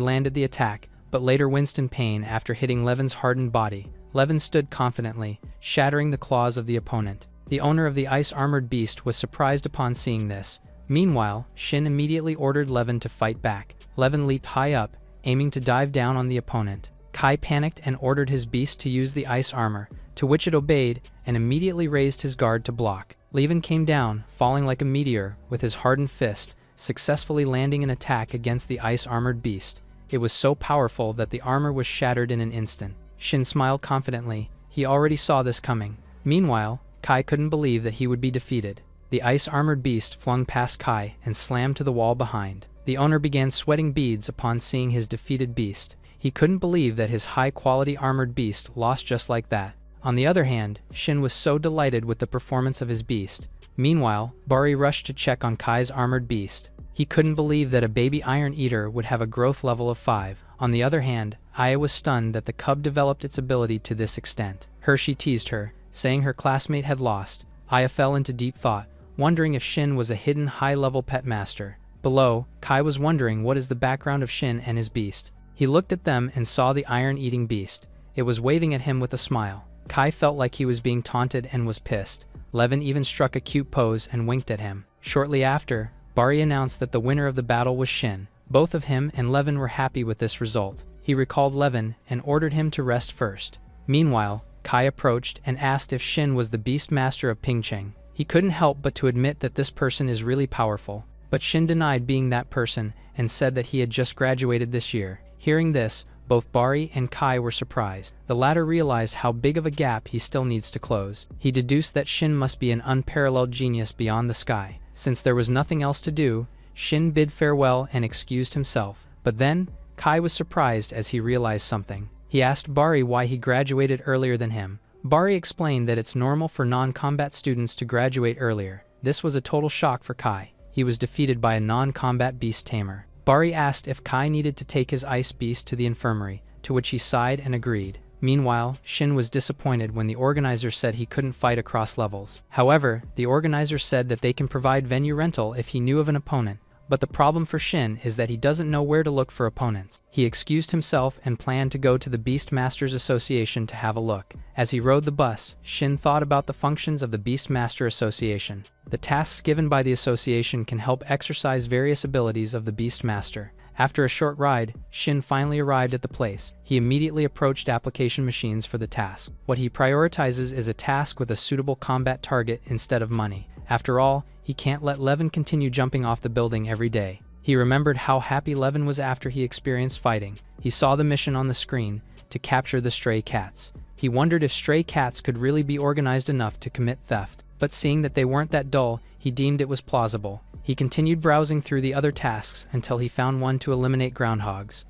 landed the attack, but later winced in pain after hitting Levin's hardened body. Levin stood confidently, shattering the claws of the opponent. The owner of the ice-armored beast was surprised upon seeing this. Meanwhile, Shin immediately ordered Levin to fight back. Levin leaped high up, aiming to dive down on the opponent. Kai panicked and ordered his beast to use the ice armor, to which it obeyed and immediately raised his guard to block. Levin came down, falling like a meteor, with his hardened fist, successfully landing an attack against the ice-armored beast. It was so powerful that the armor was shattered in an instant. Shin smiled confidently. He already saw this coming. Meanwhile, Kai couldn't believe that he would be defeated. The ice-armored beast flung past Kai and slammed to the wall behind. The owner began sweating beads upon seeing his defeated beast. He couldn't believe that his high-quality armored beast lost just like that. On the other hand, Shin was so delighted with the performance of his beast. Meanwhile, Bari rushed to check on Kai's armored beast. He couldn't believe that a baby Iron Eater would have a growth level of 5. On the other hand, Aya was stunned that the cub developed its ability to this extent. Hershey teased her, saying her classmate had lost. Aya fell into deep thought, wondering if Shin was a hidden high-level pet master. Below, Kai was wondering what is the background of Shin and his beast. He looked at them and saw the iron-eating beast. It was waving at him with a smile. Kai felt like he was being taunted and was pissed. Levin even struck a cute pose and winked at him. Shortly after, Bari announced that the winner of the battle was Shin. Both of him and Levin were happy with this result. He recalled Levin and ordered him to rest first. Meanwhile, Kai approached and asked if Shin was the beast master of Pingcheng. He couldn't help but to admit that this person is really powerful. But Shin denied being that person and said that he had just graduated this year. Hearing this, both Bari and Kai were surprised. The latter realized how big of a gap he still needs to close. He deduced that Shin must be an unparalleled genius beyond the sky. Since there was nothing else to do, Shin bid farewell and excused himself. But then, Kai was surprised as he realized something. He asked Bari why he graduated earlier than him. Bari explained that it's normal for non-combat students to graduate earlier. This was a total shock for Kai. He was defeated by a non-combat beast tamer. Bari asked if Kai needed to take his ice beast to the infirmary, to which he sighed and agreed. Meanwhile, Shin was disappointed when the organizer said he couldn't fight across levels. However, the organizer said that they can provide venue rental if he knew of an opponent. But the problem for Shin is that he doesn't know where to look for opponents. He excused himself and planned to go to the Beastmasters Association to have a look. As he rode the bus, Shin thought about the functions of the Beastmaster Association. The tasks given by the association can help exercise various abilities of the Beastmaster. After a short ride, Shin finally arrived at the place. He immediately approached application machines for the task. What he prioritizes is a task with a suitable combat target instead of money. After all, he can't let Levin continue jumping off the building every day. He remembered how happy Levin was after he experienced fighting. He saw the mission on the screen, to capture the stray cats. He wondered if stray cats could really be organized enough to commit theft. But seeing that they weren't that dull, he deemed it was plausible. He continued browsing through the other tasks until he found one to eliminate groundhogs.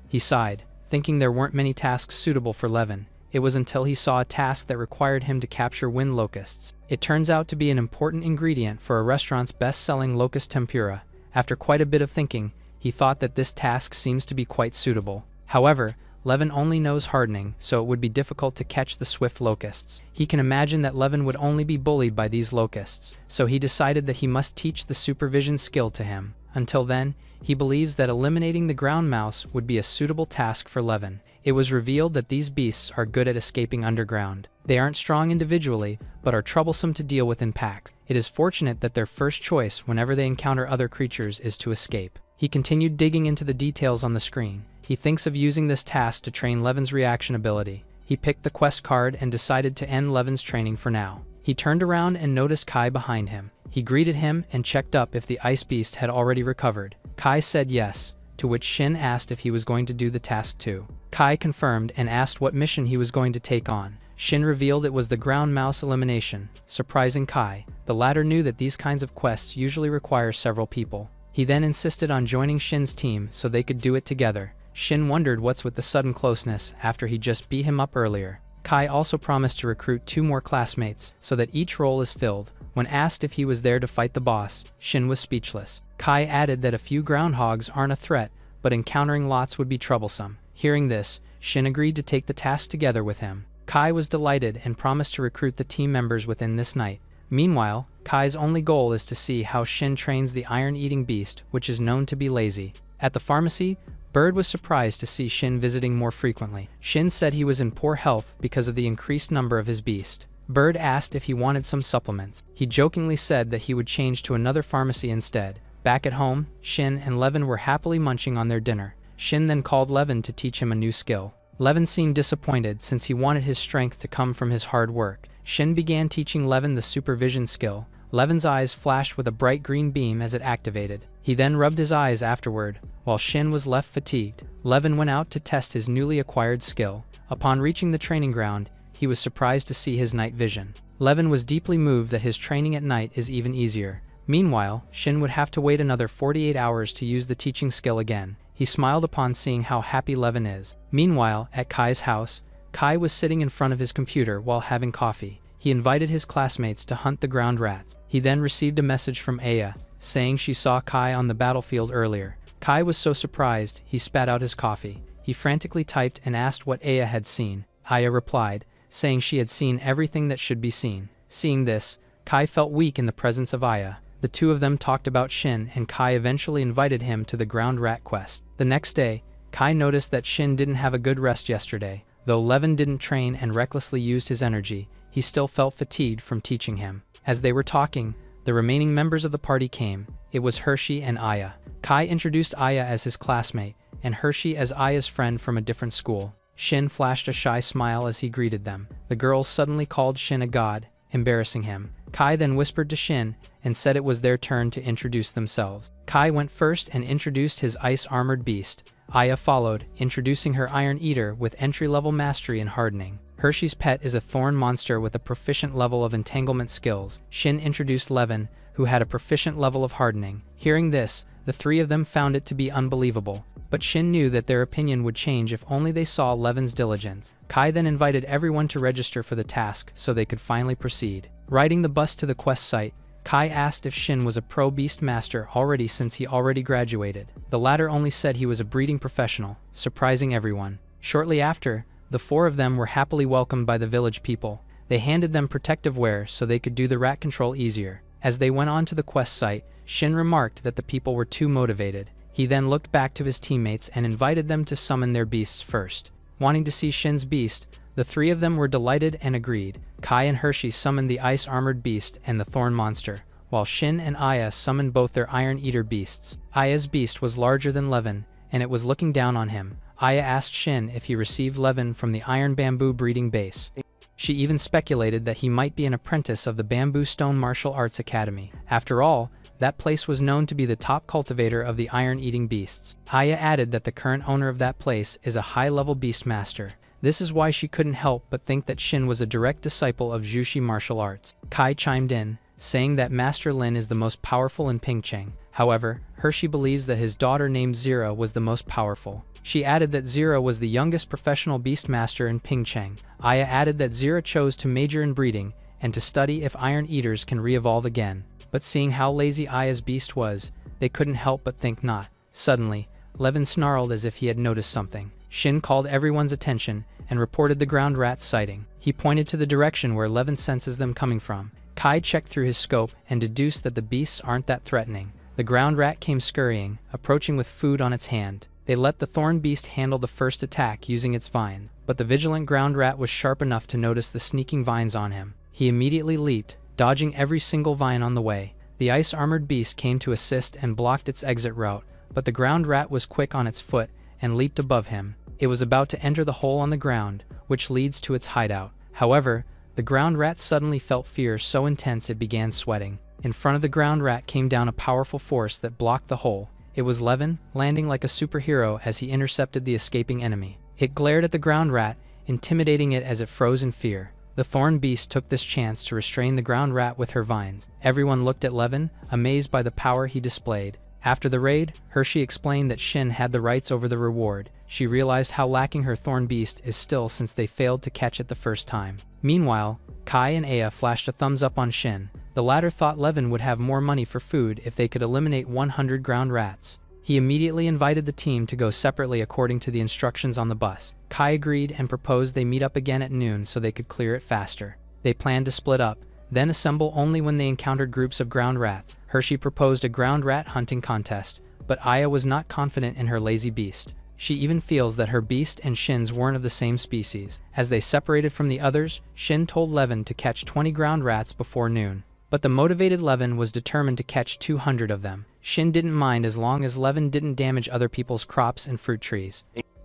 He sighed, thinking there weren't many tasks suitable for Levin. It was until he saw a task that required him to capture wind locusts. It turns out to be an important ingredient for a restaurant's best-selling locust tempura. After quite a bit of thinking, he thought that this task seems to be quite suitable. However, Levin only knows hardening, so it would be difficult to catch the swift locusts. He can imagine that Levin would only be bullied by these locusts, so he decided that he must teach the supervision skill to him. Until then, he believes that eliminating the ground mouse would be a suitable task for Levin. It was revealed that these beasts are good at escaping underground. They aren't strong individually, but are troublesome to deal with in packs. It is fortunate that their first choice whenever they encounter other creatures is to escape. He continued digging into the details on the screen. He thinks of using this task to train Levin's reaction ability. He picked the quest card and decided to end Levin's training for now. He turned around and noticed Kai behind him. He greeted him and checked up if the ice beast had already recovered. Kai said yes, to which Shin asked if he was going to do the task too. Kai confirmed and asked what mission he was going to take on. Shin revealed it was the ground mouse elimination. Surprising Kai, the latter knew that these kinds of quests usually require several people. He then insisted on joining Shin's team so they could do it together. Shin wondered what's with the sudden closeness after he just beat him up earlier. Kai also promised to recruit 2 more classmates so that each role is filled. When asked if he was there to fight the boss, Shin was speechless. Kai added that a few groundhogs aren't a threat, but encountering lots would be troublesome. Hearing this, Shin agreed to take the task together with him. Kai was delighted and promised to recruit the team members within this night. Meanwhile, Kai's only goal is to see how Shin trains the iron-eating beast, which is known to be lazy. At the pharmacy, Bird was surprised to see Shin visiting more frequently. Shin said he was in poor health because of the increased number of his beast. Bird asked if he wanted some supplements. He jokingly said that he would change to another pharmacy instead. Back at home, Shin and Levin were happily munching on their dinner. Shin then called Levin to teach him a new skill. Levin seemed disappointed since he wanted his strength to come from his hard work. Shin began teaching Levin the supervision skill. Levin's eyes flashed with a bright green beam as it activated. He then rubbed his eyes afterward, while Shin was left fatigued. Levin went out to test his newly acquired skill. Upon reaching the training ground, he was surprised to see his night vision. Levin was deeply moved that his training at night is even easier. Meanwhile, Shin would have to wait another 48 hours to use the teaching skill again. He smiled upon seeing how happy Levin is. Meanwhile, at Kai's house, Kai was sitting in front of his computer while having coffee. He invited his classmates to hunt the ground rats. He then received a message from Aya, saying she saw Kai on the battlefield earlier. Kai was so surprised, he spat out his coffee. He frantically typed and asked what Aya had seen. Aya replied, saying she had seen everything that should be seen. Seeing this, Kai felt weak in the presence of Aya. The two of them talked about Shin, and Kai eventually invited him to the ground rat quest. The next day, Kai noticed that Shin didn't have a good rest yesterday. Though Levin didn't train and recklessly used his energy, he still felt fatigued from teaching him. As they were talking, the remaining members of the party came. It was Hershey and Aya. Kai introduced Aya as his classmate, and Hershey as Aya's friend from a different school. Shin flashed a shy smile as he greeted them. The girls suddenly called Shin a god, embarrassing him. Kai then whispered to Shin and said it was their turn to introduce themselves. Kai went first and introduced his ice-armored beast. Aya followed, introducing her Iron Eater with entry-level mastery in hardening. Hershey's pet is a thorn monster with a proficient level of entanglement skills. Shin introduced Levin, who had a proficient level of hardening. Hearing this, the three of them found it to be unbelievable. But Shin knew that their opinion would change if only they saw Levin's diligence. Kai then invited everyone to register for the task so they could finally proceed. Riding the bus to the quest site, Kai asked if Shin was a pro beast master already since he already graduated. The latter only said he was a breeding professional, surprising everyone. Shortly after, the four of them were happily welcomed by the village people. They handed them protective wear so they could do the rat control easier. As they went on to the quest site, Shin remarked that the people were too motivated. He then looked back to his teammates and invited them to summon their beasts first. Wanting to see Shin's beast, the three of them were delighted and agreed. Kai and Hershey summoned the ice-armored beast and the thorn monster, while Shin and Aya summoned both their Iron Eater beasts. Aya's beast was larger than Levin, and it was looking down on him. Aya asked Shin if he received Levin from the Iron Bamboo breeding base. She even speculated that he might be an apprentice of the Bamboo Stone Martial Arts Academy. After all, that place was known to be the top cultivator of the iron-eating beasts. Aya added that the current owner of that place is a high-level beast master. This is why she couldn't help but think that Shin was a direct disciple of Jushi martial arts. Kai chimed in, saying that Master Lin is the most powerful in Pingcheng. However, Hershey believes that his daughter named Zira was the most powerful. She added that Zira was the youngest professional beast master in Pingcheng. Aya added that Zira chose to major in breeding and to study if Iron Eaters can re-evolve again. But seeing how lazy Aya's beast was, they couldn't help but think not. Suddenly, Levin snarled as if he had noticed something. Shin called everyone's attention and reported the ground rats sighting. He pointed to the direction where Levin senses them coming from. Kai checked through his scope and deduced that the beasts aren't that threatening. The ground rat came scurrying, approaching with food on its hand. They let the thorn beast handle the first attack using its vines, but the vigilant ground rat was sharp enough to notice the sneaking vines on him. He immediately leaped, dodging every single vine on the way. The ice-armored beast came to assist and blocked its exit route, but the ground rat was quick on its foot and leaped above him. It was about to enter the hole on the ground, which leads to its hideout. However, the ground rat suddenly felt fear so intense it began sweating. In front of the ground rat came down a powerful force that blocked the hole. It was Levin, landing like a superhero as he intercepted the escaping enemy. It glared at the ground rat, intimidating it as it froze in fear. The thorn beast took this chance to restrain the ground rat with her vines. Everyone looked at Levin, amazed by the power he displayed. After the raid, Hershey explained that Shin had the rights over the reward. She realized how lacking her thorn beast is still since they failed to catch it the first time. Meanwhile, Kai and Aya flashed a thumbs up on Shin. The latter thought Levin would have more money for food if they could eliminate 100 ground rats. He immediately invited the team to go separately according to the instructions on the bus. Kai agreed and proposed they meet up again at noon so they could clear it faster. They planned to split up, then assemble only when they encountered groups of ground rats. Hershey proposed a ground rat hunting contest, but Aya was not confident in her lazy beast. She even feels that her beast and Shin's weren't of the same species. As they separated from the others, Shin told Levin to catch 20 ground rats before noon. But the motivated Levin was determined to catch 200 of them. Shin didn't mind as long as Levin didn't damage other people's crops and fruit trees.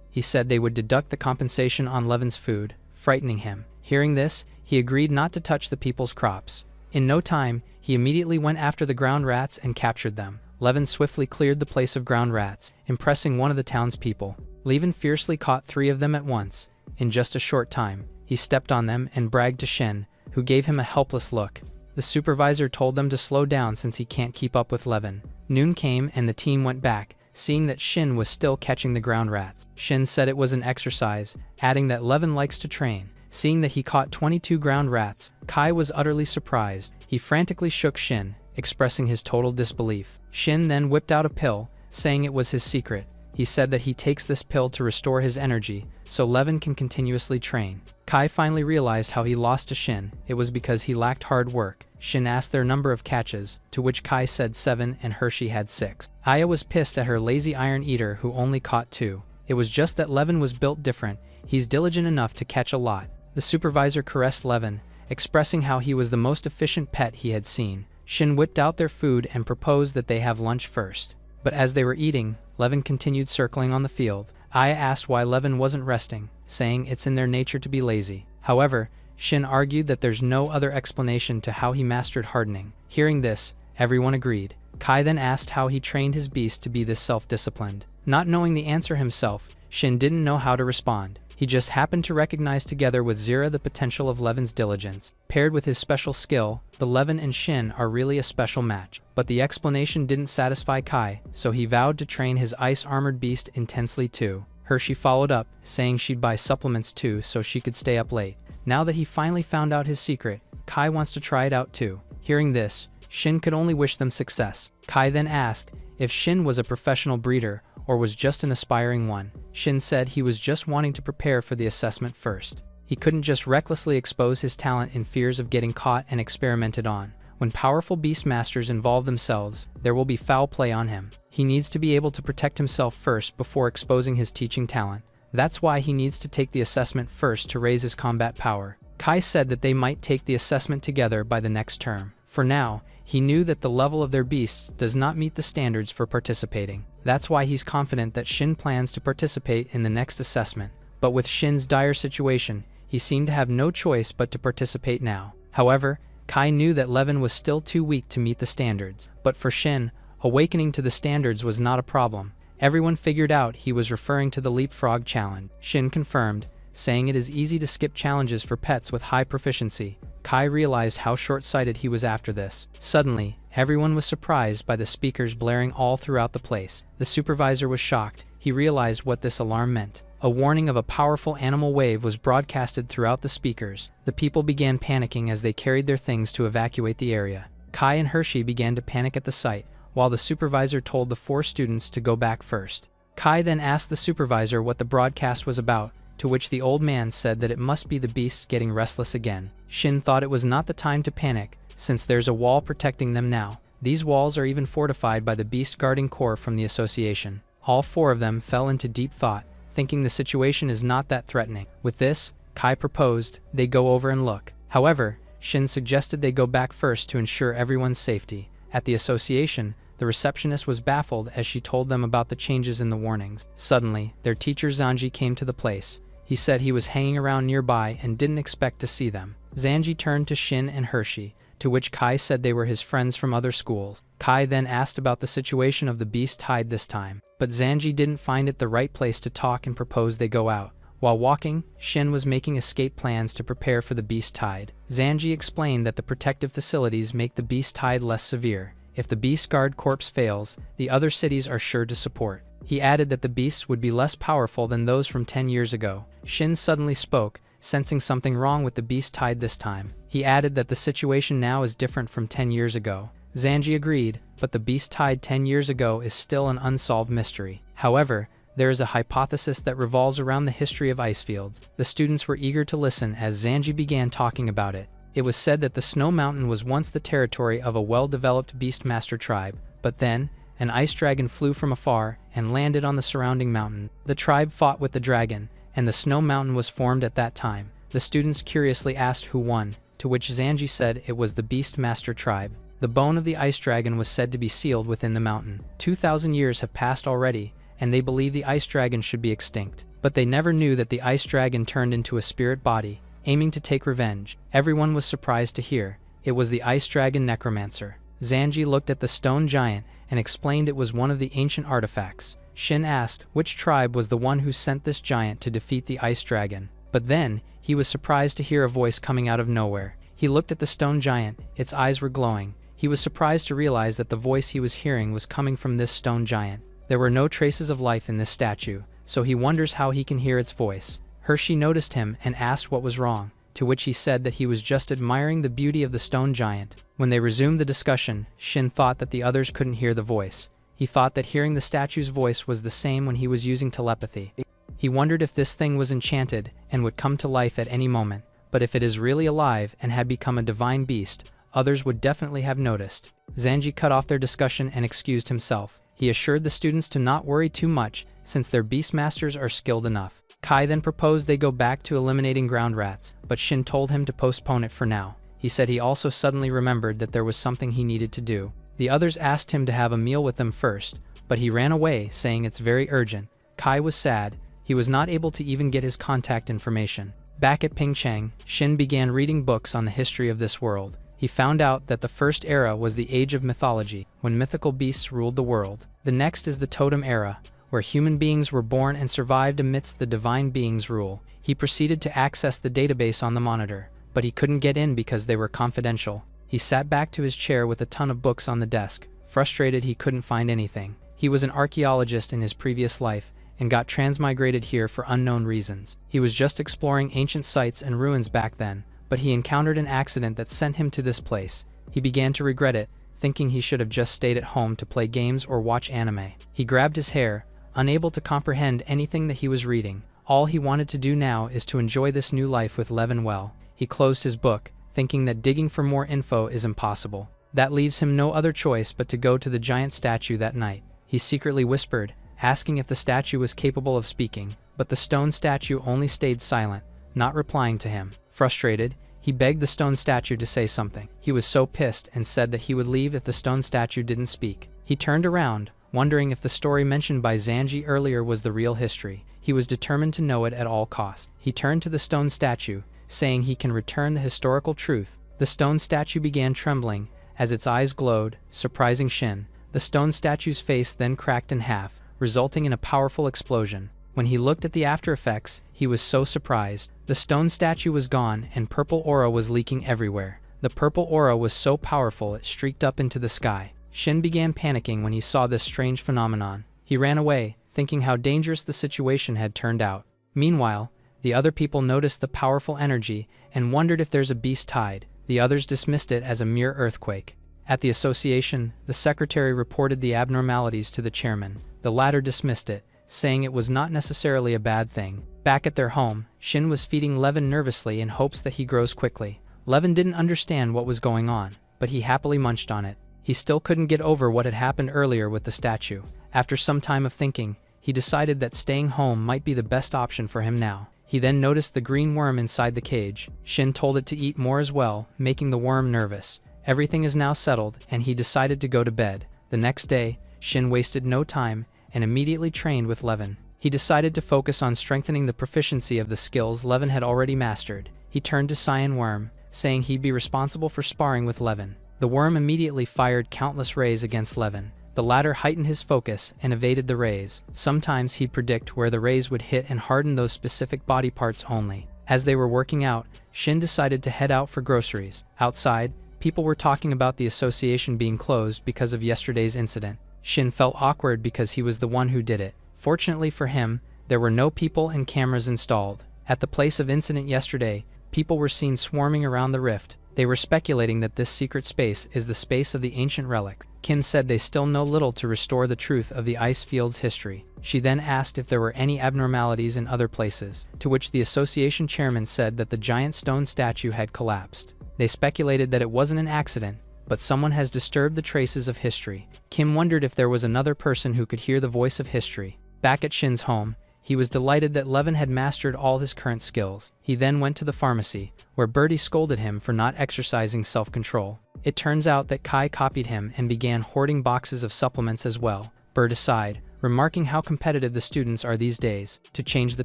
He said they would deduct the compensation on Levin's food, frightening him. Hearing this, he agreed not to touch the people's crops. In no time, he immediately went after the ground rats and captured them. Levin swiftly cleared the place of ground rats, impressing one of the townspeople. Levin fiercely caught 3 of them at once. In just a short time, he stepped on them and bragged to Shin, who gave him a helpless look. The supervisor told them to slow down since he can't keep up with Levin. Noon came and the team went back, seeing that Shin was still catching the ground rats. Shin said it was an exercise, adding that Levin likes to train. Seeing that he caught 22 ground rats, Kai was utterly surprised. He frantically shook Shin, expressing his total disbelief. Shin then whipped out a pill, saying it was his secret. He said that he takes this pill to restore his energy, so Levin can continuously train. Kai finally realized how he lost to Shin. It was because he lacked hard work. Shin asked their number of catches, to which Kai said 7 and Hershey had 6. Aya was pissed at her lazy iron eater who only caught 2. It was just that Levin was built different. He's diligent enough to catch a lot. The supervisor caressed Levin, expressing how he was the most efficient pet he had seen. Shin whipped out their food and proposed that they have lunch first. But as they were eating, Levin continued circling on the field. Aya asked why Levin wasn't resting, saying it's in their nature to be lazy. However, Shin argued that there's no other explanation to how he mastered hardening. Hearing this, everyone agreed. Kai then asked how he trained his beast to be this self-disciplined. Not knowing the answer himself, Shin didn't know how to respond. He just happened to recognize together with Zira the potential of Levin's diligence. Paired with his special skill, the Levin and Shin are really a special match. But the explanation didn't satisfy Kai, so he vowed to train his ice-armored beast intensely too. Hershey followed up, saying she'd buy supplements too so she could stay up late. Now that he finally found out his secret, Kai wants to try it out too. Hearing this, Shin could only wish them success. Kai then asked if Shin was a professional breeder or was just an aspiring one. Shin said he was just wanting to prepare for the assessment first. He couldn't just recklessly expose his talent in fears of getting caught and experimented on. When powerful beast masters involve themselves, there will be foul play on him. He needs to be able to protect himself first before exposing his teaching talent. That's why he needs to take the assessment first to raise his combat power. Kai said that they might take the assessment together by the next term. For now, he knew that the level of their beasts does not meet the standards for participating. That's why he's confident that Shin plans to participate in the next assessment. But with Shin's dire situation, he seemed to have no choice but to participate now. However, Kai knew that Levin was still too weak to meet the standards. But for Shin, awakening to the standards was not a problem. Everyone figured out he was referring to the leapfrog challenge. Shin confirmed, saying it is easy to skip challenges for pets with high proficiency. Kai realized how short-sighted he was after this. Suddenly, everyone was surprised by the speakers blaring all throughout the place. The supervisor was shocked. He realized what this alarm meant. A warning of a powerful animal wave was broadcasted throughout the speakers. The people began panicking as they carried their things to evacuate the area. Kai and Hershey began to panic at the sight, while the supervisor told the 4 students to go back first. Kai then asked the supervisor what the broadcast was about, to which the old man said that it must be the beasts getting restless again. Shin thought it was not the time to panic, since there's a wall protecting them now. These walls are even fortified by the beast guarding corps from the association. All 4 of them fell into deep thought, thinking the situation is not that threatening. With this, Kai proposed they go over and look. However, Shin suggested they go back first to ensure everyone's safety. At the association, the receptionist was baffled as she told them about the changes in the warnings. Suddenly, their teacher Zanji came to the place. He said he was hanging around nearby and didn't expect to see them. Zanji turned to Shin and Hershey, to which Kai said they were his friends from other schools. Kai then asked about the situation of the beast tied this time, but Zanji didn't find it the right place to talk and proposed they go out. While walking, Shin was making escape plans to prepare for the beast tide. Zanji explained that the protective facilities make the beast tide less severe. If the beast guard corps fails, the other cities are sure to support. He added that the beasts would be less powerful than those from 10 years ago. Shin suddenly spoke, sensing something wrong with the beast tide this time. He added that the situation now is different from 10 years ago. Zanji agreed, but the beast tide 10 years ago is still an unsolved mystery. However, there is a hypothesis that revolves around the history of ice fields. The students were eager to listen as Zanji began talking about it. It was said that the Snow Mountain was once the territory of a well-developed beastmaster tribe, but then, an ice dragon flew from afar and landed on the surrounding mountain. The tribe fought with the dragon, and the Snow Mountain was formed at that time. The students curiously asked who won, to which Zanji said it was the Beastmaster tribe. The bone of the ice dragon was said to be sealed within the mountain. 2,000 years have passed already, and they believe the ice dragon should be extinct. But they never knew that the ice dragon turned into a spirit body, aiming to take revenge. Everyone was surprised to hear it was the ice dragon necromancer. Zanji looked at the stone giant and explained it was one of the ancient artifacts. Shin asked which tribe was the one who sent this giant to defeat the ice dragon. But then, he was surprised to hear a voice coming out of nowhere. He looked at the stone giant, its eyes were glowing. He was surprised to realize that the voice he was hearing was coming from this stone giant. There were no traces of life in this statue, so he wonders how he can hear its voice. Hershey noticed him and asked what was wrong, to which he said that he was just admiring the beauty of the stone giant. When they resumed the discussion, Shin thought that the others couldn't hear the voice. He thought that hearing the statue's voice was the same when he was using telepathy. He wondered if this thing was enchanted and would come to life at any moment, but if it is really alive and had become a divine beast, others would definitely have noticed. Zanji cut off their discussion and excused himself. He assured the students to not worry too much, since their beastmasters are skilled enough. Kai then proposed they go back to eliminating ground rats, but Shin told him to postpone it for now. He said he also suddenly remembered that there was something he needed to do. The others asked him to have a meal with them first, but he ran away, saying it's very urgent. Kai was sad. He was not able to even get his contact information. Back at Pingcheng, Shin began reading books on the history of this world. He found out that the first era was the age of mythology, when mythical beasts ruled the world. The next is the totem era, where human beings were born and survived amidst the divine beings' rule. He proceeded to access the database on the monitor, but he couldn't get in because they were confidential. He sat back to his chair with a ton of books on the desk, frustrated he couldn't find anything. He was an archaeologist in his previous life, and got transmigrated here for unknown reasons. He was just exploring ancient sites and ruins back then, but he encountered an accident that sent him to this place. He began to regret it, thinking he should have just stayed at home to play games or watch anime. He grabbed his hair, unable to comprehend anything that he was reading. All he wanted to do now is to enjoy this new life with Levin well. He closed his book, thinking that digging for more info is impossible. That leaves him no other choice but to go to the giant statue that night. He secretly whispered, asking if the statue was capable of speaking, but the stone statue only stayed silent, not replying to him. Frustrated, he begged the stone statue to say something. He was so pissed and said that he would leave if the stone statue didn't speak. He turned around, wondering if the story mentioned by Zanji earlier was the real history. He was determined to know it at all costs. He turned to the stone statue, saying he can return the historical truth. The stone statue began trembling, as its eyes glowed, surprising Shin. The stone statue's face then cracked in half, resulting in a powerful explosion. When he looked at the after effects, he was so surprised. The stone statue was gone and purple aura was leaking everywhere. The purple aura was so powerful it streaked up into the sky. Shin began panicking when he saw this strange phenomenon. He ran away, thinking how dangerous the situation had turned out. Meanwhile, the other people noticed the powerful energy and wondered if there's a beast tide. The others dismissed it as a mere earthquake. At the association, the secretary reported the abnormalities to the chairman. The latter dismissed it, saying it was not necessarily a bad thing. Back at their home, Shin was feeding Levin nervously in hopes that he grows quickly. Levin didn't understand what was going on, but he happily munched on it. He still couldn't get over what had happened earlier with the statue. After some time of thinking, he decided that staying home might be the best option for him now. He then noticed the green worm inside the cage. Shin told it to eat more as well, making the worm nervous. Everything is now settled, and he decided to go to bed. The next day, Shin wasted no time and immediately trained with Levin. He decided to focus on strengthening the proficiency of the skills Levin had already mastered. He turned to Cyan Worm, saying he'd be responsible for sparring with Levin. The worm immediately fired countless rays against Levin. The latter heightened his focus and evaded the rays. Sometimes he'd predict where the rays would hit and harden those specific body parts only. As they were working out, Shin decided to head out for groceries. Outside, people were talking about the association being closed because of yesterday's incident. Shin felt awkward because he was the one who did it. Fortunately for him, there were no people and cameras installed. At the place of incident yesterday, people were seen swarming around the rift. They were speculating that this secret space is the space of the ancient relics. Kim said they still know little to restore the truth of the ice field's history. She then asked if there were any abnormalities in other places, to which the association chairman said that the giant stone statue had collapsed. They speculated that it wasn't an accident, but someone has disturbed the traces of history. Kim wondered if there was another person who could hear the voice of history. Back at Shin's home, he was delighted that Levin had mastered all his current skills. He then went to the pharmacy, where Birdie scolded him for not exercising self-control. It turns out that Kai copied him and began hoarding boxes of supplements as well. Bird aside, remarking how competitive the students are these days. To change the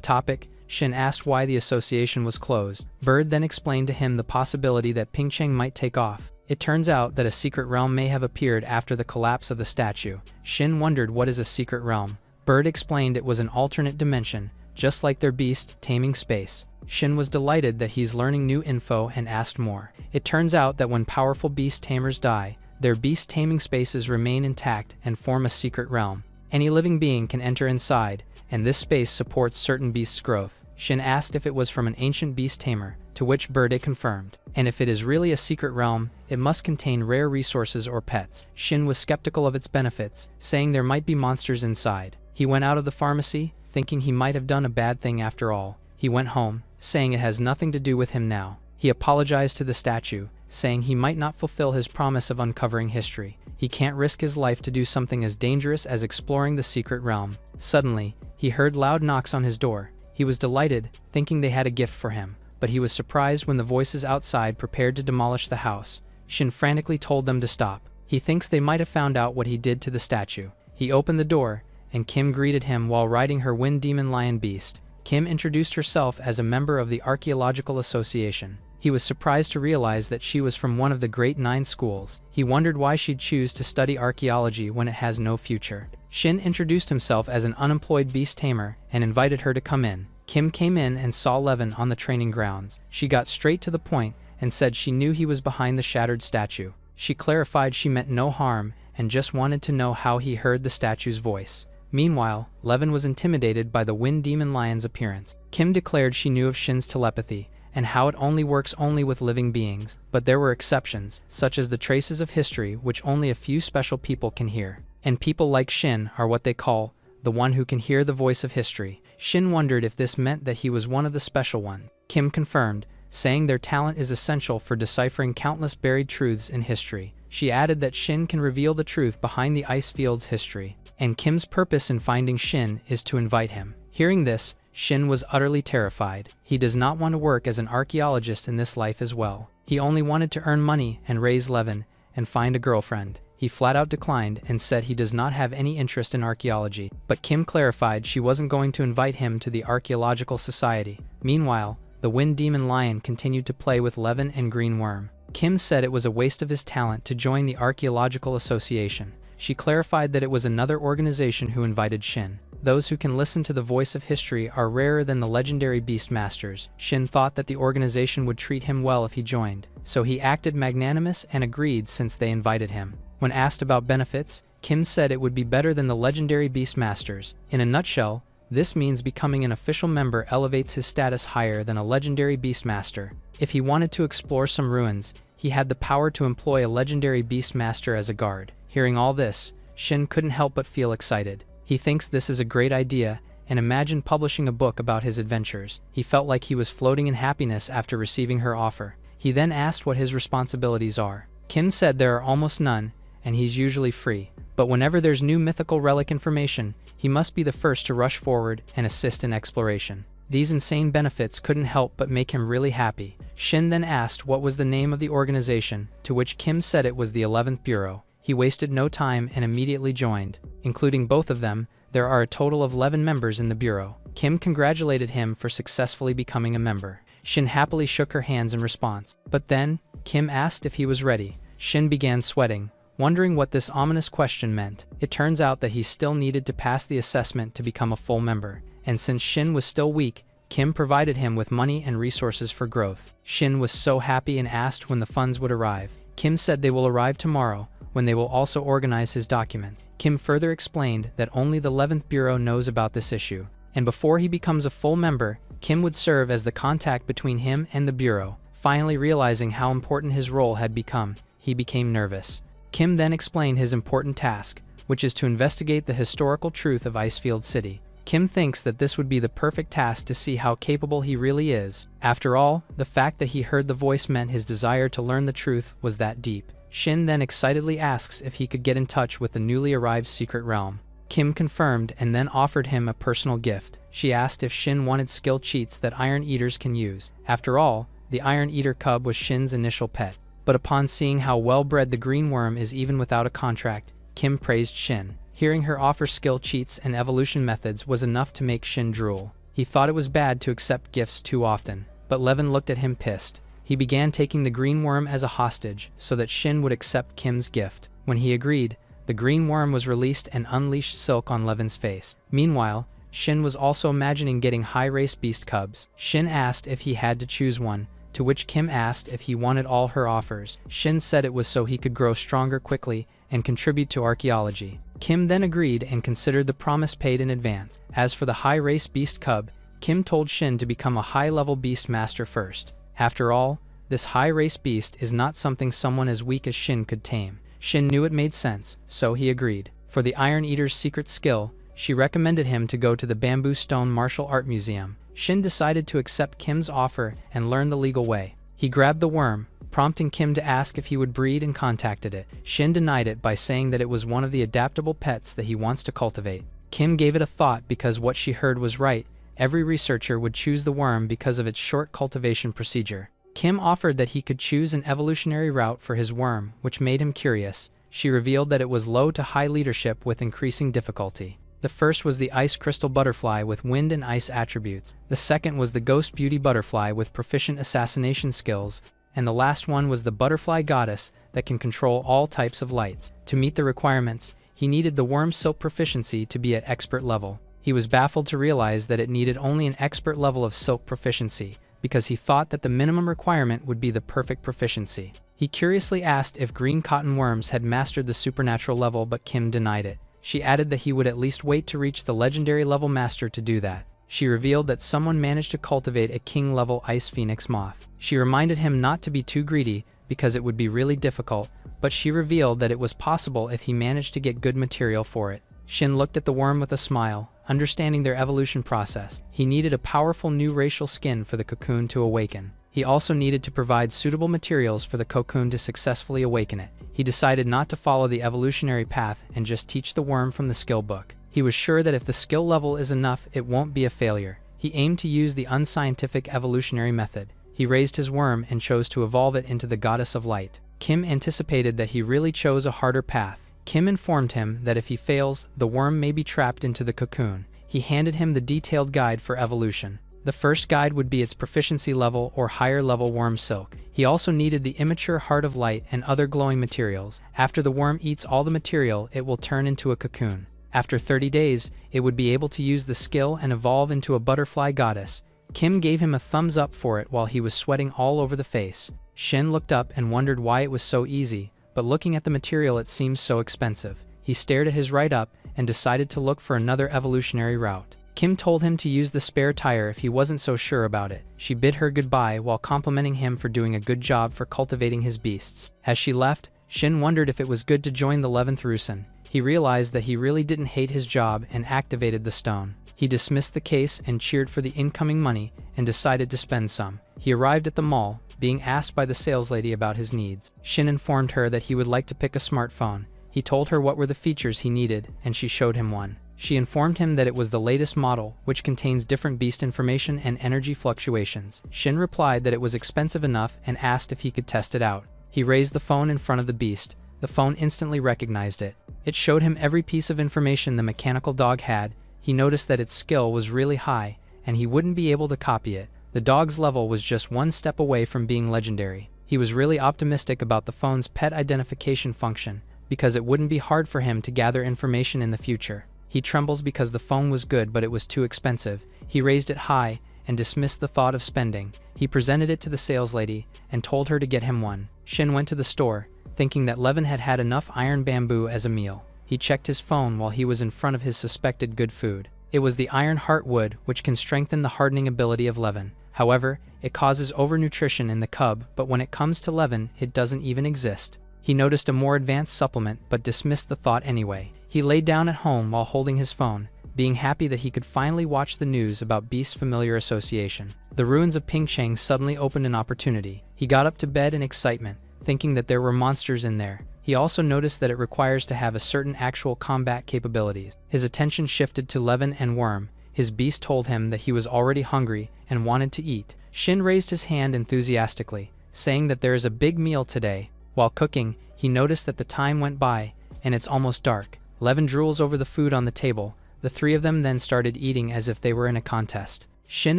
topic, Shin asked why the association was closed. Bird then explained to him the possibility that Pingcheng might take off. It turns out that a secret realm may have appeared after the collapse of the statue. Shin wondered what is a secret realm. Bird explained it was an alternate dimension, just like their beast taming space. Shin was delighted that he's learning new info and asked more. It turns out that when powerful beast tamers die, their beast taming spaces remain intact and form a secret realm. Any living being can enter inside, and this space supports certain beasts' growth. Shin asked if it was from an ancient beast tamer, to which Bird confirmed. And if it is really a secret realm, it must contain rare resources or pets. Shin was skeptical of its benefits, saying there might be monsters inside. He went out of the pharmacy, thinking he might have done a bad thing after all. He went home, saying it has nothing to do with him now. He apologized to the statue, saying he might not fulfill his promise of uncovering history. He can't risk his life to do something as dangerous as exploring the secret realm. Suddenly, he heard loud knocks on his door. He was delighted, thinking they had a gift for him, but he was surprised when the voices outside prepared to demolish the house. Shin frantically told them to stop. He thinks they might have found out what he did to the statue. He opened the door, and Kim greeted him while riding her wind demon lion beast. Kim introduced herself as a member of the Archaeological Association. He was surprised to realize that she was from one of the Great 9 schools. He wondered why she'd choose to study archaeology when it has no future. Shin introduced himself as an unemployed beast tamer and invited her to come in. Kim came in and saw Levin on the training grounds. She got straight to the point and said she knew he was behind the shattered statue. She clarified she meant no harm and just wanted to know how he heard the statue's voice. Meanwhile, Levin was intimidated by the Wind Demon Lion's appearance. Kim declared she knew of Shin's telepathy, and how it only works with living beings, but there were exceptions, such as the traces of history which only a few special people can hear. And people like Shin are what they call the one who can hear the voice of history. Shin wondered if this meant that he was one of the special ones. Kim confirmed, saying their talent is essential for deciphering countless buried truths in history. She added that Shin can reveal the truth behind the ice field's history, and Kim's purpose in finding Shin is to invite him. Hearing this, Shin was utterly terrified. He does not want to work as an archaeologist in this life as well. He only wanted to earn money and raise Levin and find a girlfriend. He flat out declined and said he does not have any interest in archaeology, but Kim clarified she wasn't going to invite him to the Archaeological Society. Meanwhile, the Wind Demon Lion continued to play with Levin and Green Worm. Kim said it was a waste of his talent to join the Archaeological Association. She clarified that it was another organization who invited Shin. Those who can listen to the voice of history are rarer than the legendary beast masters. Shin thought that the organization would treat him well if he joined, so he acted magnanimous and agreed since they invited him. When asked about benefits, Kim said it would be better than the legendary beast masters. In a nutshell, this means becoming an official member elevates his status higher than a legendary beast master. If he wanted to explore some ruins, he had the power to employ a legendary beast master as a guard. Hearing all this, Shin couldn't help but feel excited. He thinks this is a great idea and imagined publishing a book about his adventures. He felt like he was floating in happiness after receiving her offer. He then asked what his responsibilities are. Kim said there are almost none, and he's usually free. But whenever there's new mythical relic information, he must be the first to rush forward and assist in exploration. These insane benefits couldn't help but make him really happy. Shin then asked what was the name of the organization, to which Kim said it was the 11th Bureau. He wasted no time and immediately joined. Including both of them, there are a total of 11 members in the Bureau. Kim congratulated him for successfully becoming a member. Shin happily shook her hands in response. But then, Kim asked if he was ready. Shin began sweating, wondering what this ominous question meant. It turns out that he still needed to pass the assessment to become a full member, and since Shin was still weak, Kim provided him with money and resources for growth. Shin was so happy and asked when the funds would arrive. Kim said they will arrive tomorrow, when they will also organize his documents. Kim further explained that only the 11th Bureau knows about this issue, and before he becomes a full member, Kim would serve as the contact between him and the Bureau. Finally realizing how important his role had become, he became nervous. Kim then explained his important task, which is to investigate the historical truth of Icefield City. Kim thinks that this would be the perfect task to see how capable he really is. After all, the fact that he heard the voice meant his desire to learn the truth was that deep. Shin then excitedly asks if he could get in touch with the newly arrived secret realm. Kim confirmed and then offered him a personal gift. She asked if Shin wanted skill cheats that Iron Eaters can use. After all, the Iron Eater cub was Shin's initial pet. But upon seeing how well-bred the green worm is even without a contract, Kim praised Shin. Hearing her offer skill cheats and evolution methods was enough to make Shin drool. He thought it was bad to accept gifts too often, but Levin looked at him pissed. He began taking the green worm as a hostage so that Shin would accept Kim's gift. When he agreed, the green worm was released and unleashed silk on Levin's face. Meanwhile, Shin was also imagining getting high-race beast cubs. Shin asked if he had to choose one, to which Kim asked if he wanted all her offers. Shin said it was so he could grow stronger quickly and contribute to archaeology. Kim then agreed and considered the promise paid in advance. As for the high-race beast cub, Kim told Shin to become a high-level beast master first. After all, this high-race beast is not something someone as weak as Shin could tame. Shin knew it made sense, so he agreed. For the Iron Eater's secret skill, she recommended him to go to the Bamboo Stone Martial Art Museum. Shin decided to accept Kim's offer and learn the legal way. He grabbed the worm, prompting Kim to ask if he would breed, and contacted it. Shin denied it by saying that it was one of the adaptable pets that he wants to cultivate. Kim gave it a thought because what she heard was right. Every researcher would choose the worm because of its short cultivation procedure. Kim offered that he could choose an evolutionary route for his worm, which made him curious. She revealed that it was low to high leadership with increasing difficulty. The first was the ice crystal butterfly with wind and ice attributes. The second was the ghost beauty butterfly with proficient assassination skills. And the last one was the butterfly goddess that can control all types of lights. To meet the requirements, he needed the worm's silk proficiency to be at expert level. He was baffled to realize that it needed only an expert level of silk proficiency, because he thought that the minimum requirement would be the perfect proficiency. He curiously asked if green cotton worms had mastered the supernatural level, but Kim denied it. She added that he would at least wait to reach the legendary level master to do that. She revealed that someone managed to cultivate a king-level ice phoenix moth. She reminded him not to be too greedy, because it would be really difficult, but she revealed that it was possible if he managed to get good material for it. Shin looked at the worm with a smile, understanding their evolution process. He needed a powerful new racial skin for the cocoon to awaken. He also needed to provide suitable materials for the cocoon to successfully awaken it. He decided not to follow the evolutionary path and just teach the worm from the skill book. He was sure that if the skill level is enough, it won't be a failure. He aimed to use the unscientific evolutionary method. He raised his worm and chose to evolve it into the goddess of light. Kim anticipated that he really chose a harder path. Kim informed him that if he fails, the worm may be trapped into the cocoon. He handed him the detailed guide for evolution. The first guide would be its proficiency level or higher level worm silk. He also needed the immature heart of light and other glowing materials. After the worm eats all the material, it will turn into a cocoon. After 30 days, it would be able to use the skill and evolve into a butterfly goddess. Kim gave him a thumbs up for it while he was sweating all over the face. Shin looked up and wondered why it was so easy, but looking at the material it seemed so expensive. He stared at his write-up and decided to look for another evolutionary route. Kim told him to use the spare tire if he wasn't so sure about it. She bid her goodbye while complimenting him for doing a good job for cultivating his beasts. As she left, Shin wondered if it was good to join the 11th Rusin. He realized that he really didn't hate his job and activated the stone. He dismissed the case and cheered for the incoming money and decided to spend some. He arrived at the mall, being asked by the saleslady about his needs. Shin informed her that he would like to pick a smartphone. He told her what were the features he needed, and she showed him one. She informed him that it was the latest model, which contains different beast information and energy fluctuations. Shin replied that it was expensive enough and asked if he could test it out. He raised the phone in front of the beast. The phone instantly recognized it. It showed him every piece of information the mechanical dog had. He noticed that its skill was really high, and he wouldn't be able to copy it. The dog's level was just one step away from being legendary. He was really optimistic about the phone's pet identification function, because it wouldn't be hard for him to gather information in the future. He trembles because the phone was good, but it was too expensive. He raised it high and dismissed the thought of spending. He presented it to the saleslady and told her to get him one. Shin went to the store, thinking that Levin had had enough iron bamboo as a meal. He checked his phone while he was in front of his suspected good food. It was the iron heartwood, which can strengthen the hardening ability of Levin. However, it causes overnutrition in the cub, but when it comes to Levin, it doesn't even exist. He noticed a more advanced supplement but dismissed the thought anyway. He lay down at home while holding his phone, being happy that he could finally watch the news about Beast's familiar association. The ruins of Pingcheng suddenly opened an opportunity. He got up to bed in excitement, thinking that there were monsters in there. He also noticed that it requires to have a certain actual combat capabilities. His attention shifted to Levin and Worm. His beast told him that he was already hungry and wanted to eat. Shin raised his hand enthusiastically, saying that there is a big meal today. While cooking, he noticed that the time went by, and it's almost dark. Levin drools over the food on the table. The three of them then started eating as if they were in a contest. Shin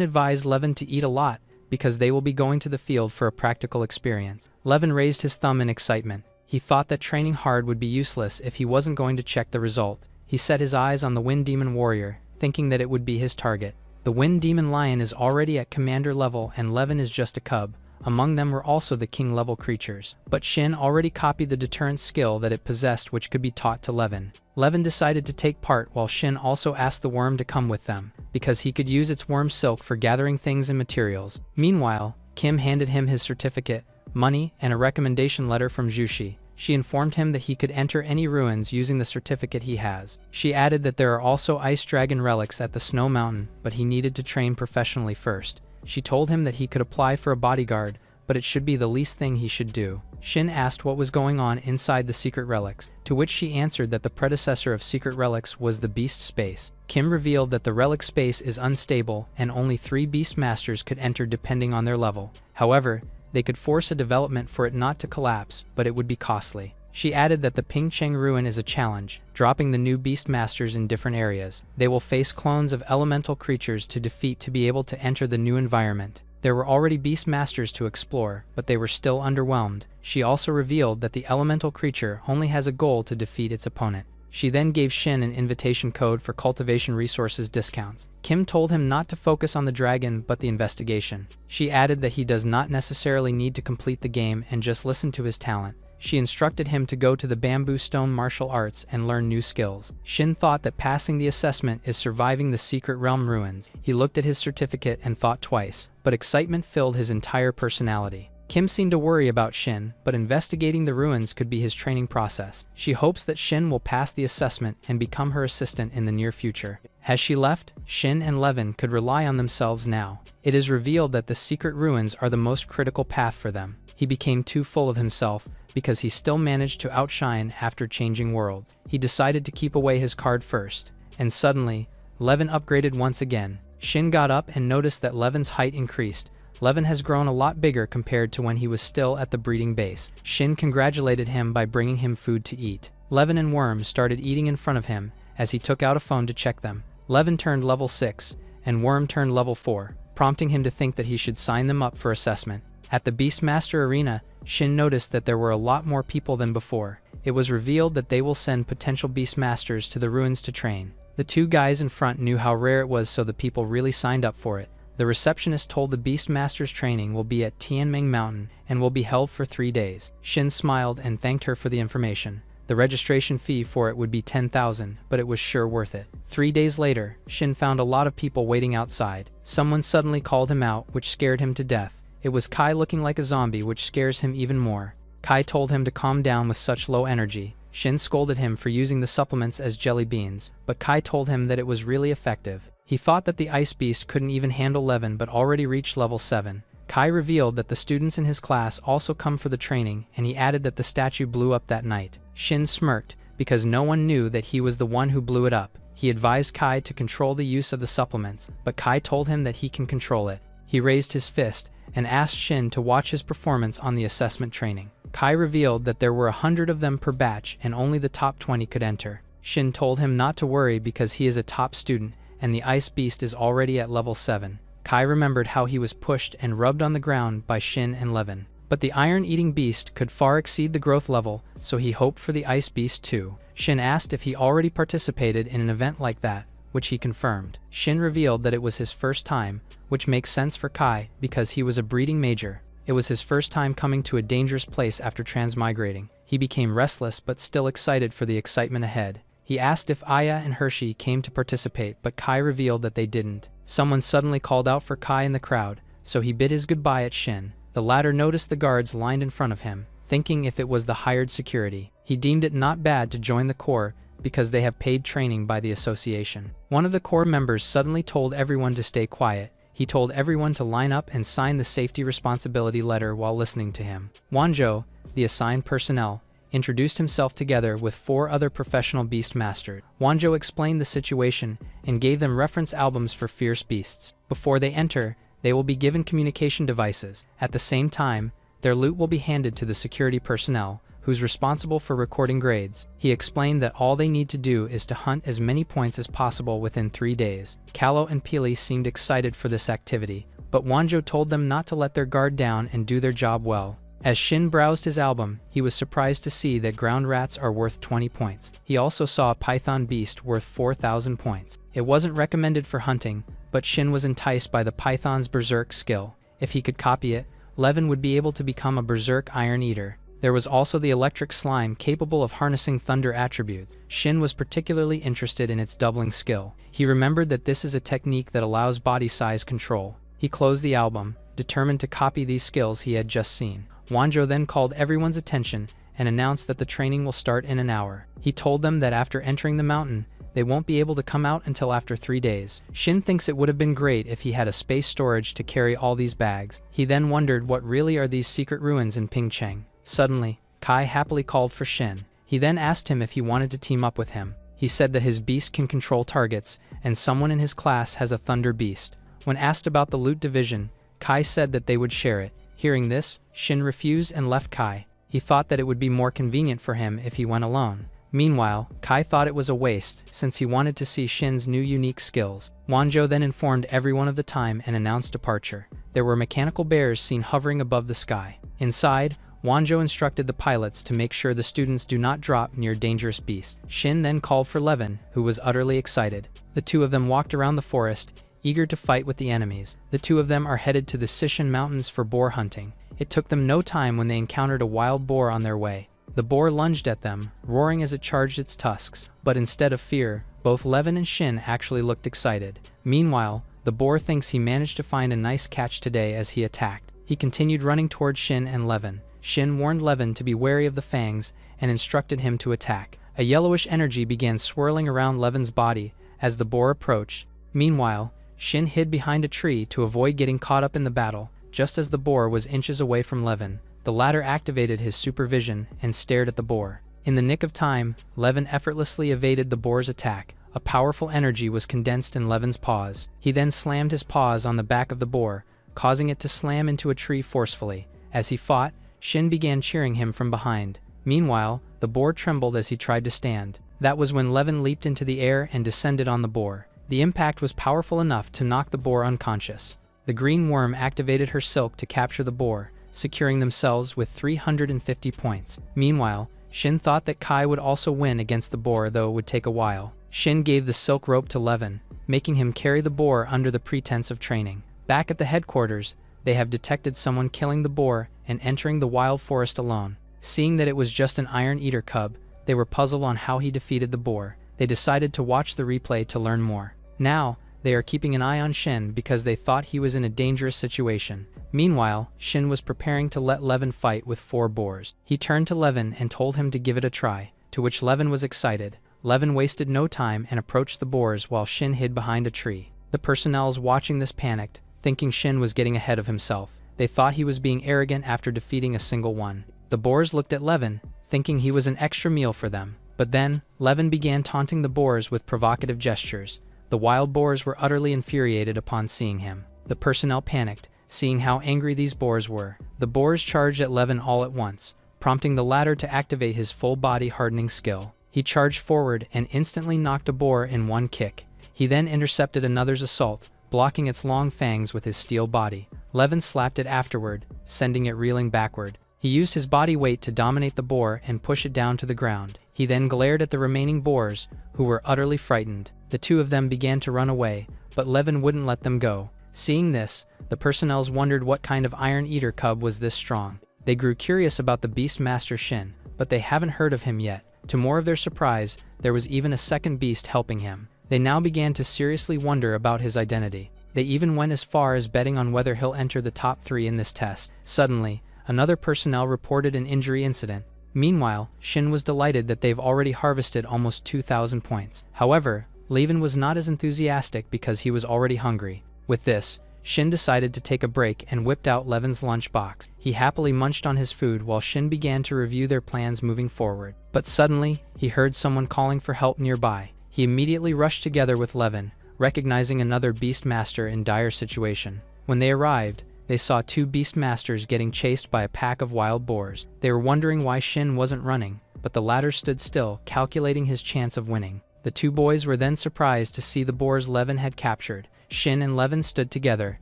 advised Levin to eat a lot, because they will be going to the field for a practical experience. Levin raised his thumb in excitement. He thought that training hard would be useless if he wasn't going to check the result. He set his eyes on the Wind Demon Warrior, thinking that it would be his target. The Wind Demon Lion is already at commander level and Levin is just a cub. Among them were also the king-level creatures. But Shin already copied the deterrence skill that it possessed, which could be taught to Levin. Levin decided to take part, while Shin also asked the worm to come with them, because he could use its worm silk for gathering things and materials. Meanwhile, Kim handed him his certificate, money, and a recommendation letter from Jushi. She informed him that he could enter any ruins using the certificate he has. She added that there are also ice dragon relics at the Snow Mountain, but he needed to train professionally first. She told him that he could apply for a bodyguard, but it should be the least thing he should do. Shin asked what was going on inside the secret relics, to which she answered that the predecessor of secret relics was the beast space. Kim revealed that the relic space is unstable and only 3 beast masters could enter depending on their level. However, they could force a development for it not to collapse, but it would be costly. She added that the Pingcheng ruin is a challenge, dropping the new beast masters in different areas. They will face clones of elemental creatures to defeat to be able to enter the new environment. There were already beast masters to explore, but they were still underwhelmed. She also revealed that the elemental creature only has a goal to defeat its opponent. She then gave Shin an invitation code for cultivation resources discounts. Kim told him not to focus on the dragon but the investigation. She added that he does not necessarily need to complete the game and just listen to his talent. She instructed him to go to the bamboo stone martial arts and learn new skills. Shin thought that passing the assessment is surviving the secret realm ruins. He looked at his certificate and thought twice, but excitement filled his entire personality. Kim seemed to worry about Shin, but investigating the ruins could be his training process. She hopes that Shin will pass the assessment and become her assistant in the near future. As she left, Shin and Levin could rely on themselves now. It is revealed that the secret ruins are the most critical path for them. He became too full of himself, because he still managed to outshine after changing worlds. He decided to keep away his card first, and suddenly, Levin upgraded once again. Shin got up and noticed that Levin's height increased. Levin has grown a lot bigger compared to when he was still at the breeding base. Shin congratulated him by bringing him food to eat. Levin and Worm started eating in front of him as he took out a phone to check them. Levin turned level 6, and Worm turned level 4, prompting him to think that he should sign them up for assessment. At the Beastmaster Arena, Shin noticed that there were a lot more people than before. It was revealed that they will send potential Beastmasters to the ruins to train. The 2 guys in front knew how rare it was, so the people really signed up for it. The receptionist told the Beastmaster's training will be at Tianming Mountain and will be held for 3 days. Shin smiled and thanked her for the information. The registration fee for it would be 10,000, but it was sure worth it. 3 days later, Shin found a lot of people waiting outside. Someone suddenly called him out, which scared him to death. It was Kai looking like a zombie, which scares him even more. Kai told him to calm down with such low energy. Shin scolded him for using the supplements as jelly beans, but Kai told him that it was really effective. He thought that the ice beast couldn't even handle Levin but already reached level 7. Kai revealed that the students in his class also come for the training, and he added that the statue blew up that night. Shin smirked, because no one knew that he was the one who blew it up. He advised Kai to control the use of the supplements, but Kai told him that he can control it. He raised his fist and asked Shin to watch his performance on the assessment training. Kai revealed that there were 100 of them per batch and only the top 20 could enter. Shin told him not to worry because he is a top student and the ice beast is already at level 7. Kai remembered how he was pushed and rubbed on the ground by Shin and Levin. But the iron-eating beast could far exceed the growth level, so he hoped for the ice beast too. Shin asked if he already participated in an event like that, which he confirmed. Shin revealed that it was his first time, which makes sense for Kai because he was a breeding major. It was his first time coming to a dangerous place after transmigrating. He became restless but still excited for the excitement ahead. He asked if Aya and Hershey came to participate, but Kai revealed that they didn't. Someone suddenly called out for Kai in the crowd, so he bid his goodbye at Shin. The latter noticed the guards lined in front of him, thinking if it was the hired security. He deemed it not bad to join the corps because they have paid training by the association. One of the corps members suddenly told everyone to stay quiet. He told everyone to line up and sign the safety responsibility letter while listening to him. Wanjo, the assigned personnel, introduced himself together with 4 other professional beast masters. Wanjo explained the situation and gave them reference albums for fierce beasts. Before they enter, they will be given communication devices. At the same time, their loot will be handed to the security personnel, who's responsible for recording grades. He explained that all they need to do is to hunt as many points as possible within 3 days. Kallo and Pili seemed excited for this activity, but Wanjo told them not to let their guard down and do their job well. As Shin browsed his album, he was surprised to see that ground rats are worth 20 points. He also saw a python beast worth 4,000 points. It wasn't recommended for hunting, but Shin was enticed by the python's berserk skill. If he could copy it, Levin would be able to become a berserk iron eater. There was also the electric slime capable of harnessing thunder attributes. Shin was particularly interested in its doubling skill. He remembered that this is a technique that allows body size control. He closed the album, determined to copy these skills he had just seen. Wanjo then called everyone's attention and announced that the training will start in an hour. He told them that after entering the mountain, they won't be able to come out until after 3 days. Shin thinks it would have been great if he had a space storage to carry all these bags. He then wondered what really are these secret ruins in Pingcheng. Suddenly, Kai happily called for Shin. He then asked him if he wanted to team up with him. He said that his beast can control targets, and someone in his class has a thunder beast. When asked about the loot division, Kai said that they would share it. Hearing this, Shin refused and left Kai. He thought that it would be more convenient for him if he went alone. Meanwhile, Kai thought it was a waste since he wanted to see Shin's new unique skills. Wanjo then informed everyone of the time and announced departure. There were mechanical bears seen hovering above the sky. Inside, Wanjo instructed the pilots to make sure the students do not drop near dangerous beasts. Shin then called for Levin, who was utterly excited. The 2 of them walked around the forest, eager to fight with the enemies. The 2 of them are headed to the Sishan Mountains for boar hunting. It took them no time when they encountered a wild boar on their way. The boar lunged at them, roaring as it charged its tusks. But instead of fear, both Levin and Shin actually looked excited. Meanwhile, the boar thinks he managed to find a nice catch today as he attacked. He continued running toward Shin and Levin. Shin warned Levin to be wary of the fangs and instructed him to attack. A yellowish energy began swirling around Levin's body as the boar approached. Meanwhile, Shin hid behind a tree to avoid getting caught up in the battle. Just as the boar was inches away from Levin, the latter activated his supervision and stared at the boar. In the nick of time, Levin effortlessly evaded the boar's attack. A powerful energy was condensed in Levin's paws. He then slammed his paws on the back of the boar, causing it to slam into a tree forcefully. As he fought, Shin began cheering him from behind. Meanwhile, the boar trembled as he tried to stand. That was when Levin leaped into the air and descended on the boar. The impact was powerful enough to knock the boar unconscious. The green worm activated her silk to capture the boar, securing themselves with 350 points. Meanwhile, Shin thought that Kai would also win against the boar, though it would take a while. Shin gave the silk rope to Levin, making him carry the boar under the pretense of training. Back at the headquarters, they have detected someone killing the boar and entering the wild forest alone. Seeing that it was just an iron eater cub, they were puzzled on how he defeated the boar. They decided to watch the replay to learn more. Now, they are keeping an eye on Shin because they thought he was in a dangerous situation. Meanwhile, Shin was preparing to let Levin fight with 4 boars. He turned to Levin and told him to give it a try, to which Levin was excited. Levin wasted no time and approached the boars while Shin hid behind a tree. The personnel watching this panicked, thinking Shin was getting ahead of himself. They thought he was being arrogant after defeating a single one. The boars looked at Levin, thinking he was an extra meal for them. But then, Levin began taunting the boars with provocative gestures. The wild boars were utterly infuriated upon seeing him. The personnel panicked, seeing how angry these boars were. The boars charged at Levin all at once, prompting the latter to activate his full-body hardening skill. He charged forward and instantly knocked a boar in one kick. He then intercepted another's assault, blocking its long fangs with his steel body. Levin slapped it afterward, sending it reeling backward. He used his body weight to dominate the boar and push it down to the ground. He then glared at the remaining boars, who were utterly frightened. The 2 of them began to run away, but Levin wouldn't let them go. Seeing this, the personnel wondered what kind of iron eater cub was this strong. They grew curious about the beast master Shin, but they haven't heard of him yet. To more of their surprise, there was even a second beast helping him. They now began to seriously wonder about his identity. They even went as far as betting on whether he'll enter the top 3 in this test. Suddenly, another personnel reported an injury incident. Meanwhile, Shin was delighted that they've already harvested almost 2,000 points. However, Levin was not as enthusiastic because he was already hungry. With this, Shin decided to take a break and whipped out Levin's lunchbox. He happily munched on his food while Shin began to review their plans moving forward. But suddenly, he heard someone calling for help nearby. He immediately rushed together with Levin, recognizing another Beastmaster in dire situation. When they arrived, they saw 2 Beastmasters getting chased by a pack of wild boars. They were wondering why Shin wasn't running, but the latter stood still, calculating his chance of winning. The 2 boys were then surprised to see the boars Levin had captured. Shin and Levin stood together,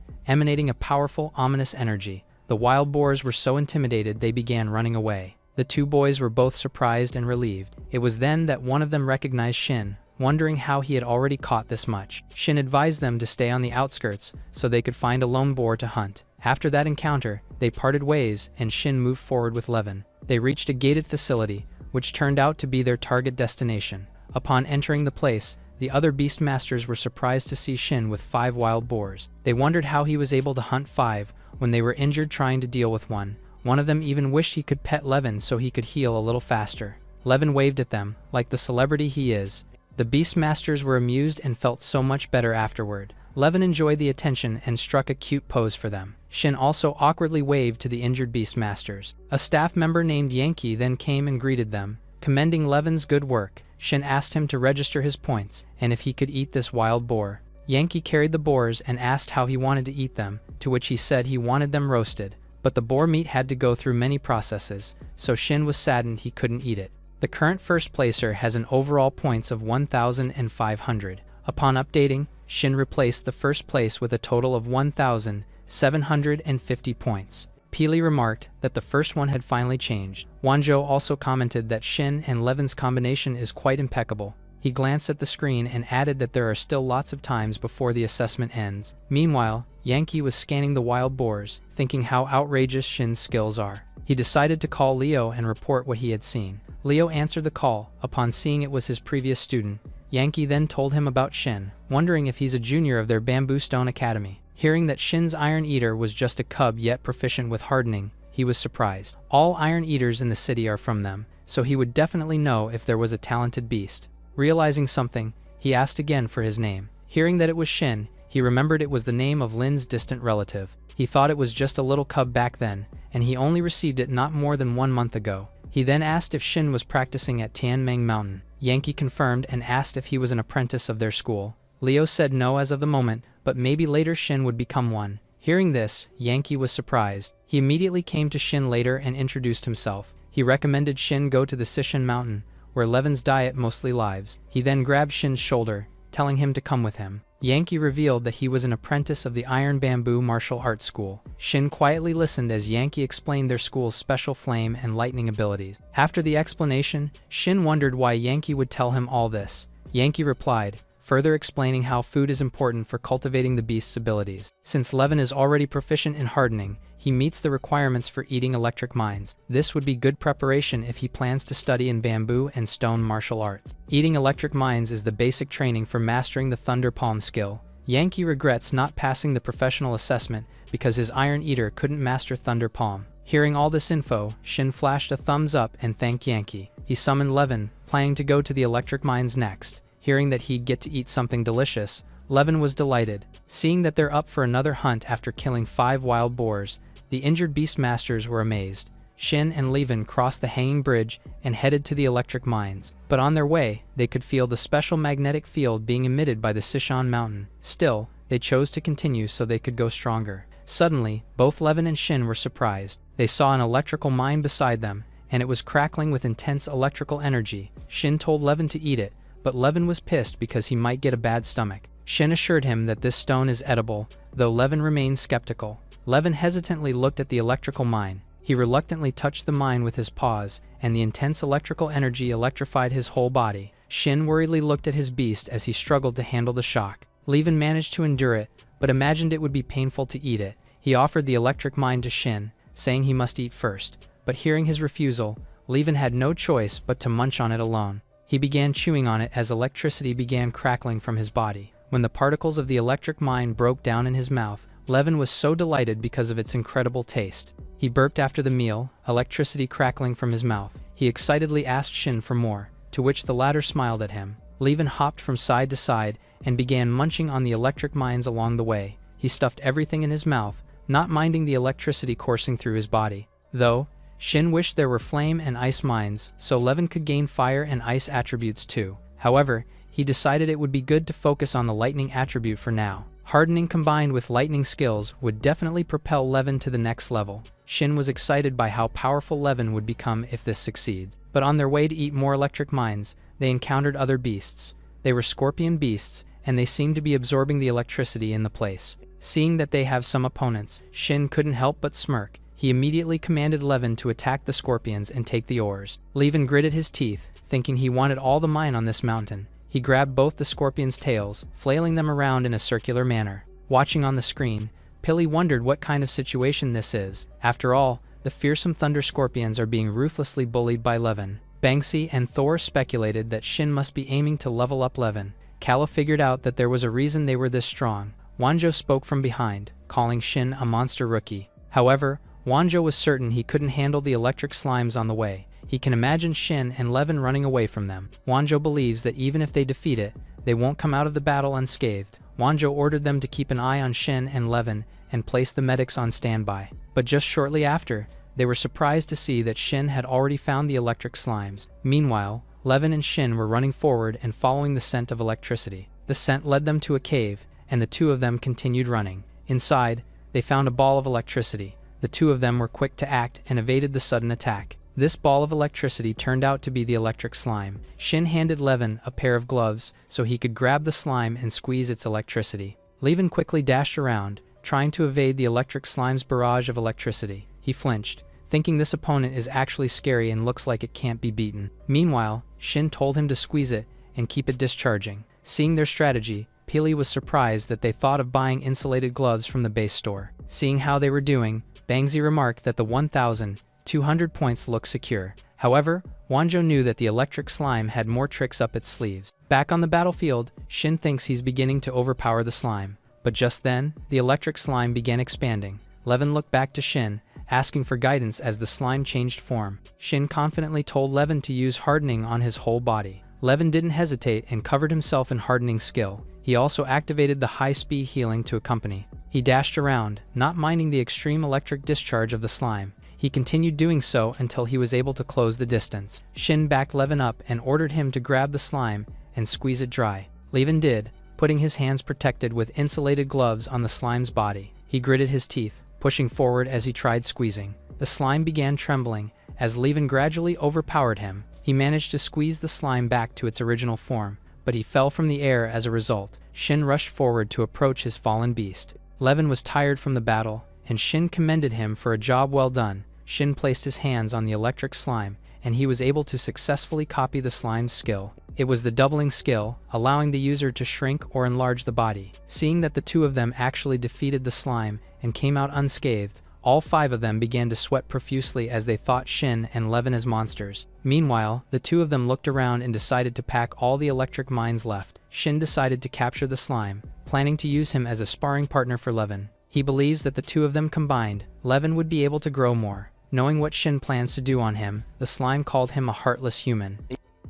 emanating a powerful, ominous energy. The wild boars were so intimidated they began running away. The 2 boys were both surprised and relieved. It was then that one of them recognized Shin, wondering how he had already caught this much. Shin advised them to stay on the outskirts so they could find a lone boar to hunt. After that encounter, they parted ways and Shin moved forward with Levin. They reached a gated facility, which turned out to be their target destination. Upon entering the place, the other Beastmasters were surprised to see Shin with 5 wild boars. They wondered how he was able to hunt 5 when they were injured trying to deal with one. One of them even wished he could pet Levin so he could heal a little faster. Levin waved at them, like the celebrity he is. The Beastmasters were amused and felt so much better afterward. Levin enjoyed the attention and struck a cute pose for them. Shin also awkwardly waved to the injured Beastmasters. A staff member named Yankee then came and greeted them, commending Levin's good work. Shin asked him to register his points, and if he could eat this wild boar. Yankee carried the boars and asked how he wanted to eat them, to which he said he wanted them roasted. But the boar meat had to go through many processes, so Shin was saddened he couldn't eat it. The current first placer has an overall points of 1,500. Upon updating, Shin replaced the first place with a total of 1,750 points. Peely remarked that the first one had finally changed. Wanjo also commented that Shin and Levin's combination is quite impeccable. He glanced at the screen and added that there are still lots of times before the assessment ends. Meanwhile, Yankee was scanning the wild boars, thinking how outrageous Shin's skills are. He decided to call Leo and report what he had seen. Leo answered the call. Upon seeing it was his previous student, Yankee then told him about Shin, wondering if he's a junior of their Bamboo Stone Academy. Hearing that Shin's Iron Eater was just a cub yet proficient with hardening, he was surprised. All Iron Eaters in the city are from them, so he would definitely know if there was a talented beast. Realizing something, he asked again for his name. Hearing that it was Shin, he remembered it was the name of Lin's distant relative. He thought it was just a little cub back then, and he only received it not more than 1 month ago. He then asked if Shin was practicing at Tianmeng Mountain. Yankee confirmed and asked if he was an apprentice of their school. Leo said no as of the moment, but maybe later Shin would become one. Hearing this, Yankee was surprised. He immediately came to Shin later and introduced himself. He recommended Shin go to the Sishin Mountain, where Levin's diet mostly lives. He then grabbed Shin's shoulder, telling him to come with him. Yankee revealed that he was an apprentice of the Iron Bamboo Martial Arts School. Shin quietly listened as Yankee explained their school's special flame and lightning abilities. After the explanation, Shin wondered why Yankee would tell him all this. Yankee replied, further explaining how food is important for cultivating the beast's abilities. Since Levin is already proficient in hardening, he meets the requirements for eating electric mines. This would be good preparation if he plans to study in bamboo and stone martial arts. Eating electric mines is the basic training for mastering the Thunder Palm skill. Yankee regrets not passing the professional assessment because his Iron Eater couldn't master Thunder Palm. Hearing all this info, Shin flashed a thumbs up and thanked Yankee. He summoned Levin, planning to go to the electric mines next. Hearing that he'd get to eat something delicious, Levin was delighted. Seeing that they're up for another hunt after killing 5 wild boars, the injured Beastmasters were amazed. Shin and Levin crossed the hanging bridge and headed to the electric mines. But on their way, they could feel the special magnetic field being emitted by the Sishan Mountain. Still, they chose to continue so they could go stronger. Suddenly, both Levin and Shin were surprised. They saw an electrical mine beside them, and it was crackling with intense electrical energy. Shin told Levin to eat it, but Levin was pissed because he might get a bad stomach. Shin assured him that this stone is edible, though Levin remained skeptical. Levin hesitantly looked at the electrical mine. He reluctantly touched the mine with his paws, and the intense electrical energy electrified his whole body. Shin worriedly looked at his beast as he struggled to handle the shock. Levin managed to endure it, but imagined it would be painful to eat it. He offered the electric mine to Shin, saying he must eat first. But hearing his refusal, Levin had no choice but to munch on it alone. He began chewing on it as electricity began crackling from his body. When the particles of the electric mine broke down in his mouth, Levin was so delighted because of its incredible taste. He burped after the meal, electricity crackling from his mouth. He excitedly asked Shin for more, to which the latter smiled at him. Levin hopped from side to side and began munching on the electric mines along the way. He stuffed everything in his mouth, not minding the electricity coursing through his body. Though, Shin wished there were flame and ice mines, so Levin could gain fire and ice attributes too. However, he decided it would be good to focus on the lightning attribute for now. Hardening combined with lightning skills would definitely propel Levin to the next level. Shin was excited by how powerful Levin would become if this succeeds. But on their way to eat more electric mines, they encountered other beasts. They were scorpion beasts, and they seemed to be absorbing the electricity in the place. Seeing that they have some opponents, Shin couldn't help but smirk. He immediately commanded Levin to attack the scorpions and take the ores. Levin gritted his teeth, thinking he wanted all the mine on this mountain. He grabbed both the scorpions' tails, flailing them around in a circular manner. Watching on the screen, Pilly wondered what kind of situation this is. After all, the fearsome thunder scorpions are being ruthlessly bullied by Levin. Banksy and Thor speculated that Shin must be aiming to level up Levin. Kala figured out that there was a reason they were this strong. Wanjo spoke from behind, calling Shin a monster rookie. However, Wanjo was certain he couldn't handle the electric slimes on the way. He can imagine Shin and Levin running away from them. Wanjo believes that even if they defeat it, they won't come out of the battle unscathed. Wanjo ordered them to keep an eye on Shin and Levin and place the medics on standby. But just shortly after, they were surprised to see that Shin had already found the electric slimes. Meanwhile, Levin and Shin were running forward and following the scent of electricity. The scent led them to a cave, and the two of them continued running. Inside, they found a ball of electricity. The two of them were quick to act and evaded the sudden attack. This ball of electricity turned out to be the electric slime. Shin handed Levin a pair of gloves so he could grab the slime and squeeze its electricity. Levin quickly dashed around, trying to evade the electric slime's barrage of electricity. He flinched, thinking this opponent is actually scary and looks like it can't be beaten. Meanwhile, Shin told him to squeeze it and keep it discharging. Seeing their strategy, Pili was surprised that they thought of buying insulated gloves from the base store. Seeing how they were doing, Bangzy remarked that the 1,200 points looked secure. However, Wanjo knew that the electric slime had more tricks up its sleeves. Back on the battlefield, Shin thinks he's beginning to overpower the slime. But just then, the electric slime began expanding. Levin looked back to Shin, asking for guidance as the slime changed form. Shin confidently told Levin to use hardening on his whole body. Levin didn't hesitate and covered himself in hardening skill. He also activated the high-speed healing to accompany. He dashed around, not minding the extreme electric discharge of the slime. He continued doing so until he was able to close the distance. Shin backed Levin up and ordered him to grab the slime and squeeze it dry. Levin did, putting his hands protected with insulated gloves on the slime's body. He gritted his teeth, pushing forward as he tried squeezing. The slime began trembling as Levin gradually overpowered him. He managed to squeeze the slime back to its original form, but he fell from the air as a result. Shin rushed forward to approach his fallen beast. Levin was tired from the battle, and Shin commended him for a job well done. Shin placed his hands on the electric slime, and he was able to successfully copy the slime's skill. It was the doubling skill, allowing the user to shrink or enlarge the body. Seeing that the two of them actually defeated the slime and came out unscathed, all five of them began to sweat profusely as they thought Shin and Levin as monsters. Meanwhile, the two of them looked around and decided to pack all the electric mines left. Shin decided to capture the slime, planning to use him as a sparring partner for Levin. He believes that the two of them combined, Levin would be able to grow more. Knowing what Shin plans to do on him, the slime called him a heartless human.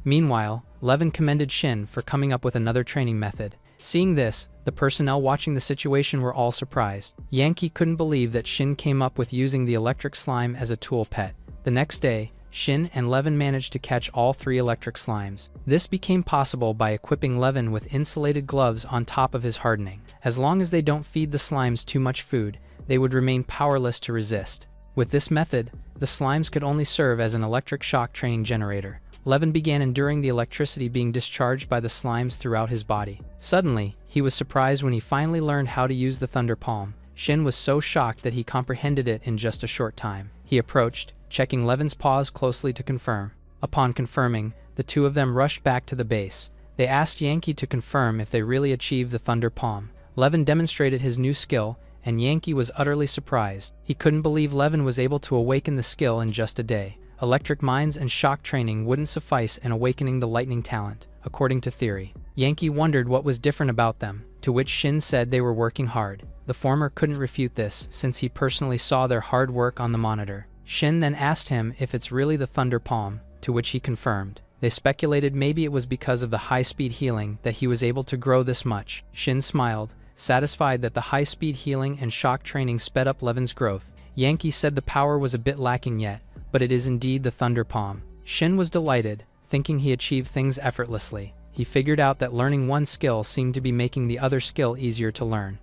Meanwhile, Levin commended Shin for coming up with another training method. Seeing this, the personnel watching the situation were all surprised. Yankee couldn't believe that Shin came up with using the electric slime as a tool pet. The next day, Shin and Levin managed to catch all three electric slimes. This became possible by equipping Levin with insulated gloves on top of his hardening. As long as they don't feed the slimes too much food, they would remain powerless to resist. With this method, the slimes could only serve as an electric shock training generator. Levin began enduring the electricity being discharged by the slimes throughout his body. Suddenly, he was surprised when he finally learned how to use the Thunder Palm. Shin was so shocked that he comprehended it in just a short time. He approached, checking Levin's paws closely to confirm. Upon confirming, the two of them rushed back to the base. They asked Yankee to confirm if they really achieved the Thunder Palm. Levin demonstrated his new skill, and Yankee was utterly surprised. He couldn't believe Levin was able to awaken the skill in just a day. Electric mines and shock training wouldn't suffice in awakening the lightning talent, according to theory. Yankee wondered what was different about them, to which Shin said they were working hard. The former couldn't refute this, since he personally saw their hard work on the monitor. Shin then asked him if it's really the Thunder Palm, to which he confirmed. They speculated maybe it was because of the high-speed healing that he was able to grow this much. Shin smiled, satisfied that the high-speed healing and shock training sped up Levin's growth. Yankee said the power was a bit lacking yet, but it is indeed the Thunder Palm. Shin was delighted, thinking he achieved things effortlessly. He figured out that learning one skill seemed to be making the other skill easier to learn.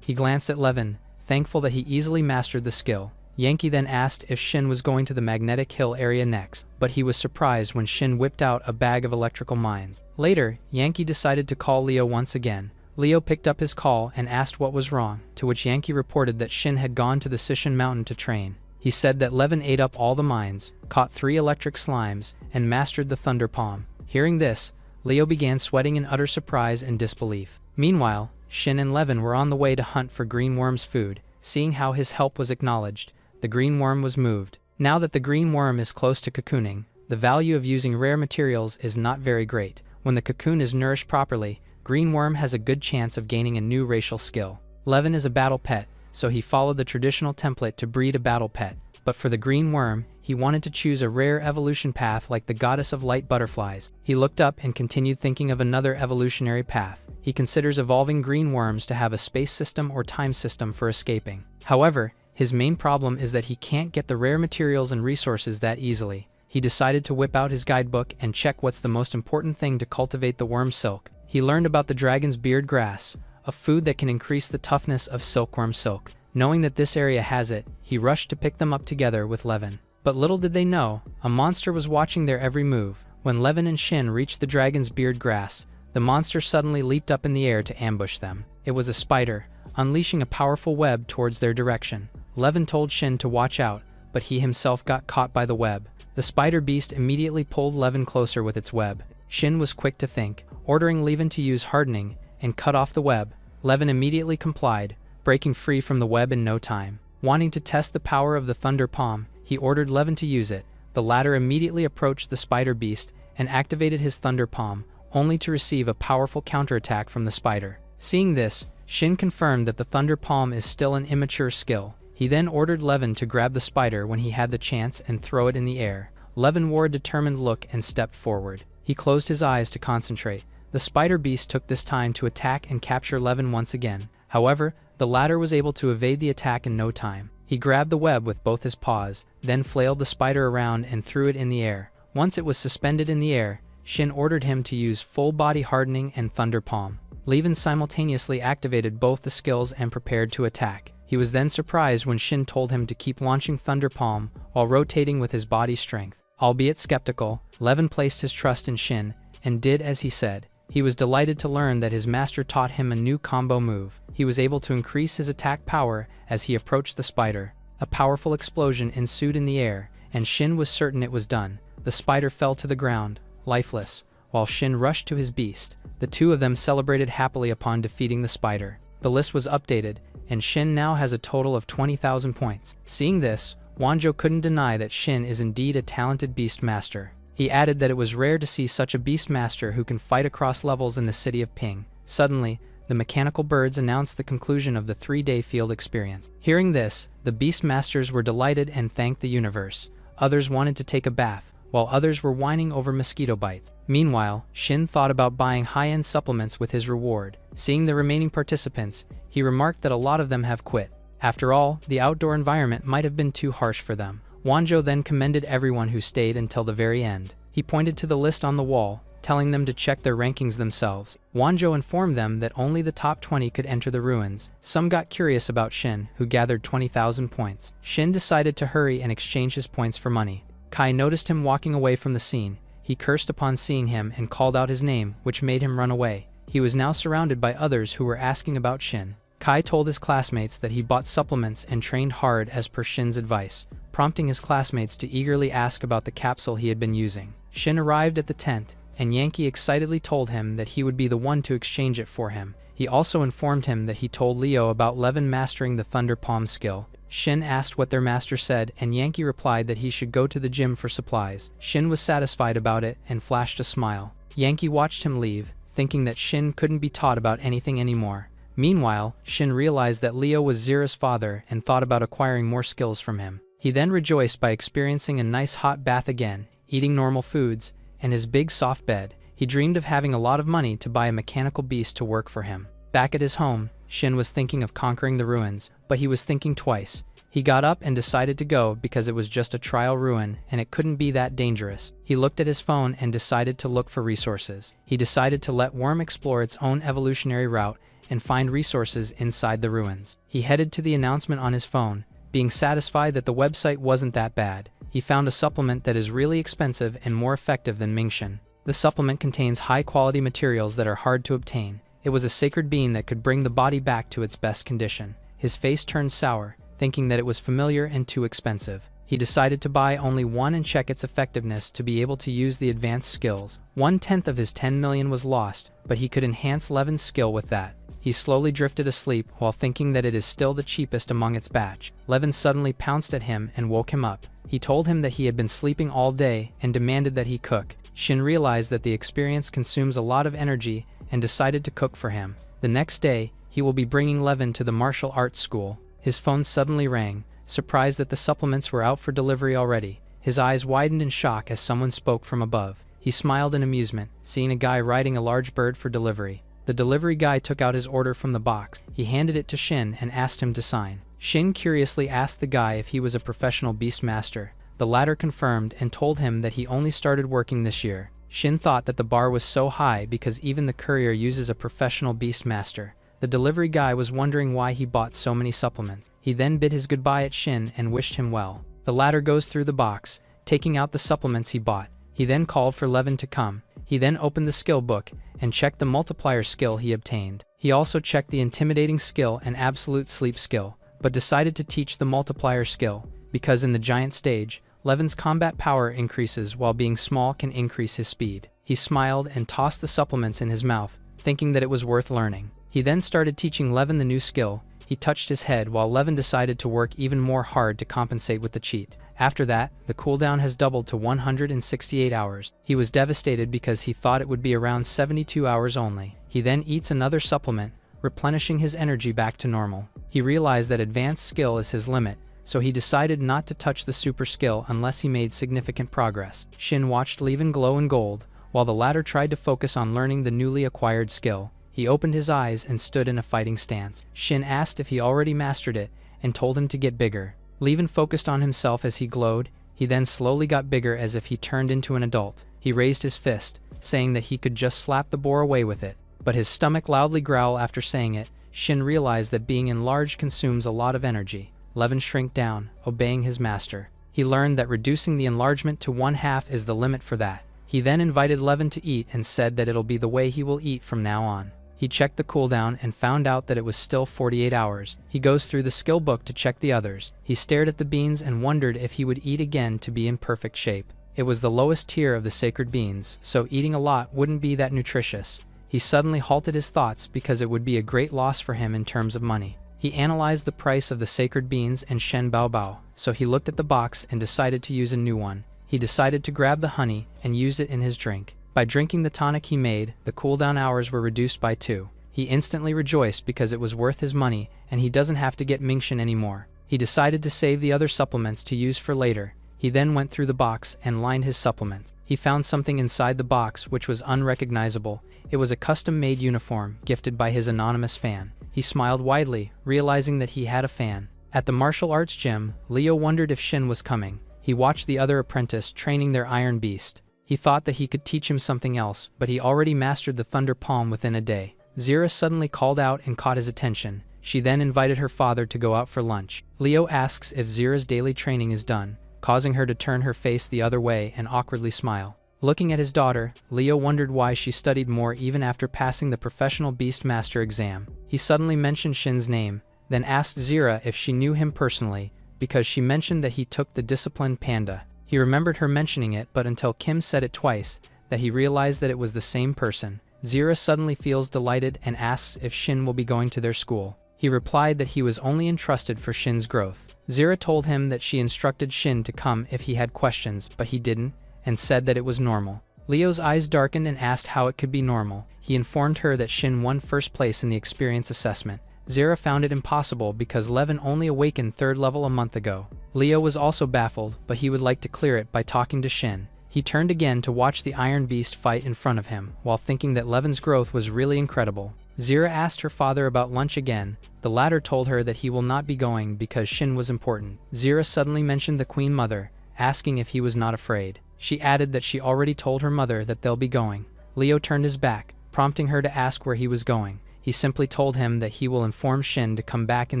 He glanced at Levin, thankful that he easily mastered the skill. Yankee then asked if Shin was going to the Magnetic Hill area next, but he was surprised when Shin whipped out a bag of electrical mines. Later, Yankee decided to call Leo once again. Leo picked up his call and asked what was wrong, to which Yankee reported that Shin had gone to the Sishin Mountain to train. He said that Levin ate up all the mines, caught 3 electric slimes, and mastered the Thunder Palm. Hearing this, Leo began sweating in utter surprise and disbelief. Meanwhile, Shin and Levin were on the way to hunt for Green Worm's food. Seeing how his help was acknowledged, the Green Worm was moved. Now that the Green Worm is close to cocooning, the value of using rare materials is not very great. When the cocoon is nourished properly, Green Worm has a good chance of gaining a new racial skill. Levin is a battle pet, so he followed the traditional template to breed a battle pet. But for the Green Worm, he wanted to choose a rare evolution path like the Goddess of Light butterflies. He looked up and continued thinking of another evolutionary path. He considers evolving green worms to have a space system or time system for escaping. However, his main problem is that he can't get the rare materials and resources that easily. He decided to whip out his guidebook and check what's the most important thing to cultivate the worm silk. He learned about the dragon's beard grass, a food that can increase the toughness of silkworm silk. Knowing that this area has it, he rushed to pick them up together with Levin. But little did they know, a monster was watching their every move. When Levin and Shin reached the dragon's beard grass, the monster suddenly leaped up in the air to ambush them. It was a spider, unleashing a powerful web towards their direction. Levin told Shin to watch out, but he himself got caught by the web. The spider beast immediately pulled Levin closer with its web. Shin was quick to think, ordering Levin to use hardening and cut off the web. Levin immediately complied, breaking free from the web in no time. Wanting to test the power of the Thunder Palm, he ordered Levin to use it. The latter immediately approached the spider beast and activated his Thunder Palm, only to receive a powerful counterattack from the spider. Seeing this, Shin confirmed that the Thunder Palm is still an immature skill. He then ordered Levin to grab the spider when he had the chance and throw it in the air. Levin wore a determined look and stepped forward. He closed his eyes to concentrate. The spider beast took this time to attack and capture Levin once again. However, the latter was able to evade the attack in no time. He grabbed the web with both his paws, then flailed the spider around and threw it in the air. Once it was suspended in the air, Shin ordered him to use full body hardening and Thunder Palm. Levin simultaneously activated both the skills and prepared to attack. He was then surprised when Shin told him to keep launching Thunder Palm while rotating with his body strength. Albeit skeptical, Levin placed his trust in Shin and did as he said. He was delighted to learn that his master taught him a new combo move. He was able to increase his attack power as he approached the spider. A powerful explosion ensued in the air, and Shin was certain it was done. The spider fell to the ground, lifeless, while Shin rushed to his beast. The two of them celebrated happily upon defeating the spider. The list was updated, and Shin now has a total of 20,000 points. Seeing this, Wanjo couldn't deny that Shin is indeed a talented beast master. He added that it was rare to see such a beast master who can fight across levels in the city of Ping. Suddenly, the mechanical birds announced the conclusion of the 3-day field experience. Hearing this, the beast masters were delighted and thanked the universe. Others wanted to take a bath, while others were whining over mosquito bites. Meanwhile, Shin thought about buying high-end supplements with his reward. Seeing the remaining participants, he remarked that a lot of them have quit. After all, the outdoor environment might have been too harsh for them. Wanjo then commended everyone who stayed until the very end. He pointed to the list on the wall, telling them to check their rankings themselves. Wanjo informed them that only the top 20 could enter the ruins. Some got curious about Shin, who gathered 20,000 points. Shin decided to hurry and exchange his points for money. Kai noticed him walking away from the scene. He cursed upon seeing him and called out his name, which made him run away. He was now surrounded by others who were asking about Shin. Kai told his classmates that he bought supplements and trained hard as per Shin's advice, prompting his classmates to eagerly ask about the capsule he had been using. Shin arrived at the tent, and Yankee excitedly told him that he would be the one to exchange it for him. He also informed him that he told Leo about Levin mastering the Thunder Palm skill. Shin asked what their master said, and Yankee replied that he should go to the gym for supplies. Shin was satisfied about it and flashed a smile. Yankee watched him leave, thinking that Shin couldn't be taught about anything anymore. Meanwhile, Shin realized that Leo was Zira's father and thought about acquiring more skills from him. He then rejoiced by experiencing a nice hot bath again, eating normal foods, and his big soft bed. He dreamed of having a lot of money to buy a mechanical beast to work for him. Back at his home, Shin was thinking of conquering the ruins, but he was thinking twice. He got up and decided to go because it was just a trial ruin and it couldn't be that dangerous. He looked at his phone and decided to look for resources. He decided to let Worm explore its own evolutionary route and find resources inside the ruins. He headed to the announcement on his phone, being satisfied that the website wasn't that bad. He found a supplement that is really expensive and more effective than Mingshin. The supplement contains high-quality materials that are hard to obtain. It was a sacred bean that could bring the body back to its best condition. His face turned sour, thinking that it was familiar and too expensive. He decided to buy only one and check its effectiveness to be able to use the advanced skills. 1/10 of his 10 million was lost, but he could enhance Levin's skill with that. He slowly drifted asleep while thinking that it is still the cheapest among its batch. Levin suddenly pounced at him and woke him up. He told him that he had been sleeping all day and demanded that he cook. Shin realized that the experience consumes a lot of energy and decided to cook for him. The next day, he will be bringing Levin to the martial arts school. His phone suddenly rang, surprised that the supplements were out for delivery already. His eyes widened in shock as someone spoke from above. He smiled in amusement, seeing a guy riding a large bird for delivery. The delivery guy took out his order from the box. He handed it to Shin and asked him to sign. Shin curiously asked the guy if he was a professional beast master. The latter confirmed and told him that he only started working this year. Shin thought that the bar was so high because even the courier uses a professional beast master. The delivery guy was wondering why he bought so many supplements. He then bid his goodbye at Shin and wished him well. The latter goes through the box, taking out the supplements he bought. He then called for Levin to come. He then opened the skill book and checked the multiplier skill he obtained. He also checked the intimidating skill and absolute sleep skill, but decided to teach the multiplier skill, because in the giant stage, Levin's combat power increases while being small can increase his speed. He smiled and tossed the supplements in his mouth, thinking that it was worth learning. He then started teaching Levin the new skill. He touched his head while Levin decided to work even more hard to compensate with the cheat. After that, the cooldown has doubled to 168 hours. He was devastated because he thought it would be around 72 hours only. He then eats another supplement, replenishing his energy back to normal. He realized that advanced skill is his limit, so he decided not to touch the super skill unless he made significant progress. Shin watched Levin glow in gold, while the latter tried to focus on learning the newly acquired skill. He opened his eyes and stood in a fighting stance. Shin asked if he already mastered it, and told him to get bigger. Levin focused on himself as he glowed. He then slowly got bigger as if he turned into an adult. He raised his fist, saying that he could just slap the boar away with it. But his stomach loudly growled after saying it. Shin realized that being enlarged consumes a lot of energy. Levin shrank down, obeying his master. He learned that reducing the enlargement to 1/2 is the limit for that. He then invited Levin to eat and said that it'll be the way he will eat from now on. He checked the cooldown and found out that it was still 48 hours. He goes through the skill book to check the others. He stared at the beans and wondered if he would eat again to be in perfect shape. It was the lowest tier of the sacred beans, so eating a lot wouldn't be that nutritious. He suddenly halted his thoughts because it would be a great loss for him in terms of money. He analyzed the price of the sacred beans and Shen Bao Bao, so he looked at the box and decided to use a new one. He decided to grab the honey and use it in his drink. By drinking the tonic he made, the cooldown hours were reduced by 2. He instantly rejoiced because it was worth his money and he doesn't have to get Mingshin anymore. He decided to save the other supplements to use for later. He then went through the box and lined his supplements. He found something inside the box which was unrecognizable. It was a custom-made uniform gifted by his anonymous fan. He smiled widely, realizing that he had a fan. At the martial arts gym, Leo wondered if Shin was coming. He watched the other apprentice training their iron beast. He thought that he could teach him something else, but he already mastered the Thunder Palm within a day. Zira suddenly called out and caught his attention. She then invited her father to go out for lunch. Leo asks if Zira's daily training is done, causing her to turn her face the other way and awkwardly smile. Looking at his daughter, Leo wondered why she studied more even after passing the professional beast master exam. He suddenly mentioned Shin's name, then asked Zira if she knew him personally, because she mentioned that he took the disciplined Panda. He remembered her mentioning it, but until Kim said it twice, that he realized that it was the same person. Zira suddenly feels delighted and asks if Shin will be going to their school. He replied that he was only entrusted for Shin's growth. Zira told him that she instructed Shin to come if he had questions, but he didn't, and said that it was normal. Leo's eyes darkened and asked how it could be normal. He informed her that Shin won first place in the experience assessment. Zira found it impossible because Levin only awakened 3rd level a month ago. Leo was also baffled, but he would like to clear it by talking to Shin. He turned again to watch the Iron Beast fight in front of him, while thinking that Levin's growth was really incredible. Zira asked her father about lunch again. The latter told her that he will not be going because Shin was important. Zira suddenly mentioned the Queen Mother, asking if he was not afraid. She added that she already told her mother that they'll be going. Leo turned his back, prompting her to ask where he was going. He simply told him that he will inform Shin to come back in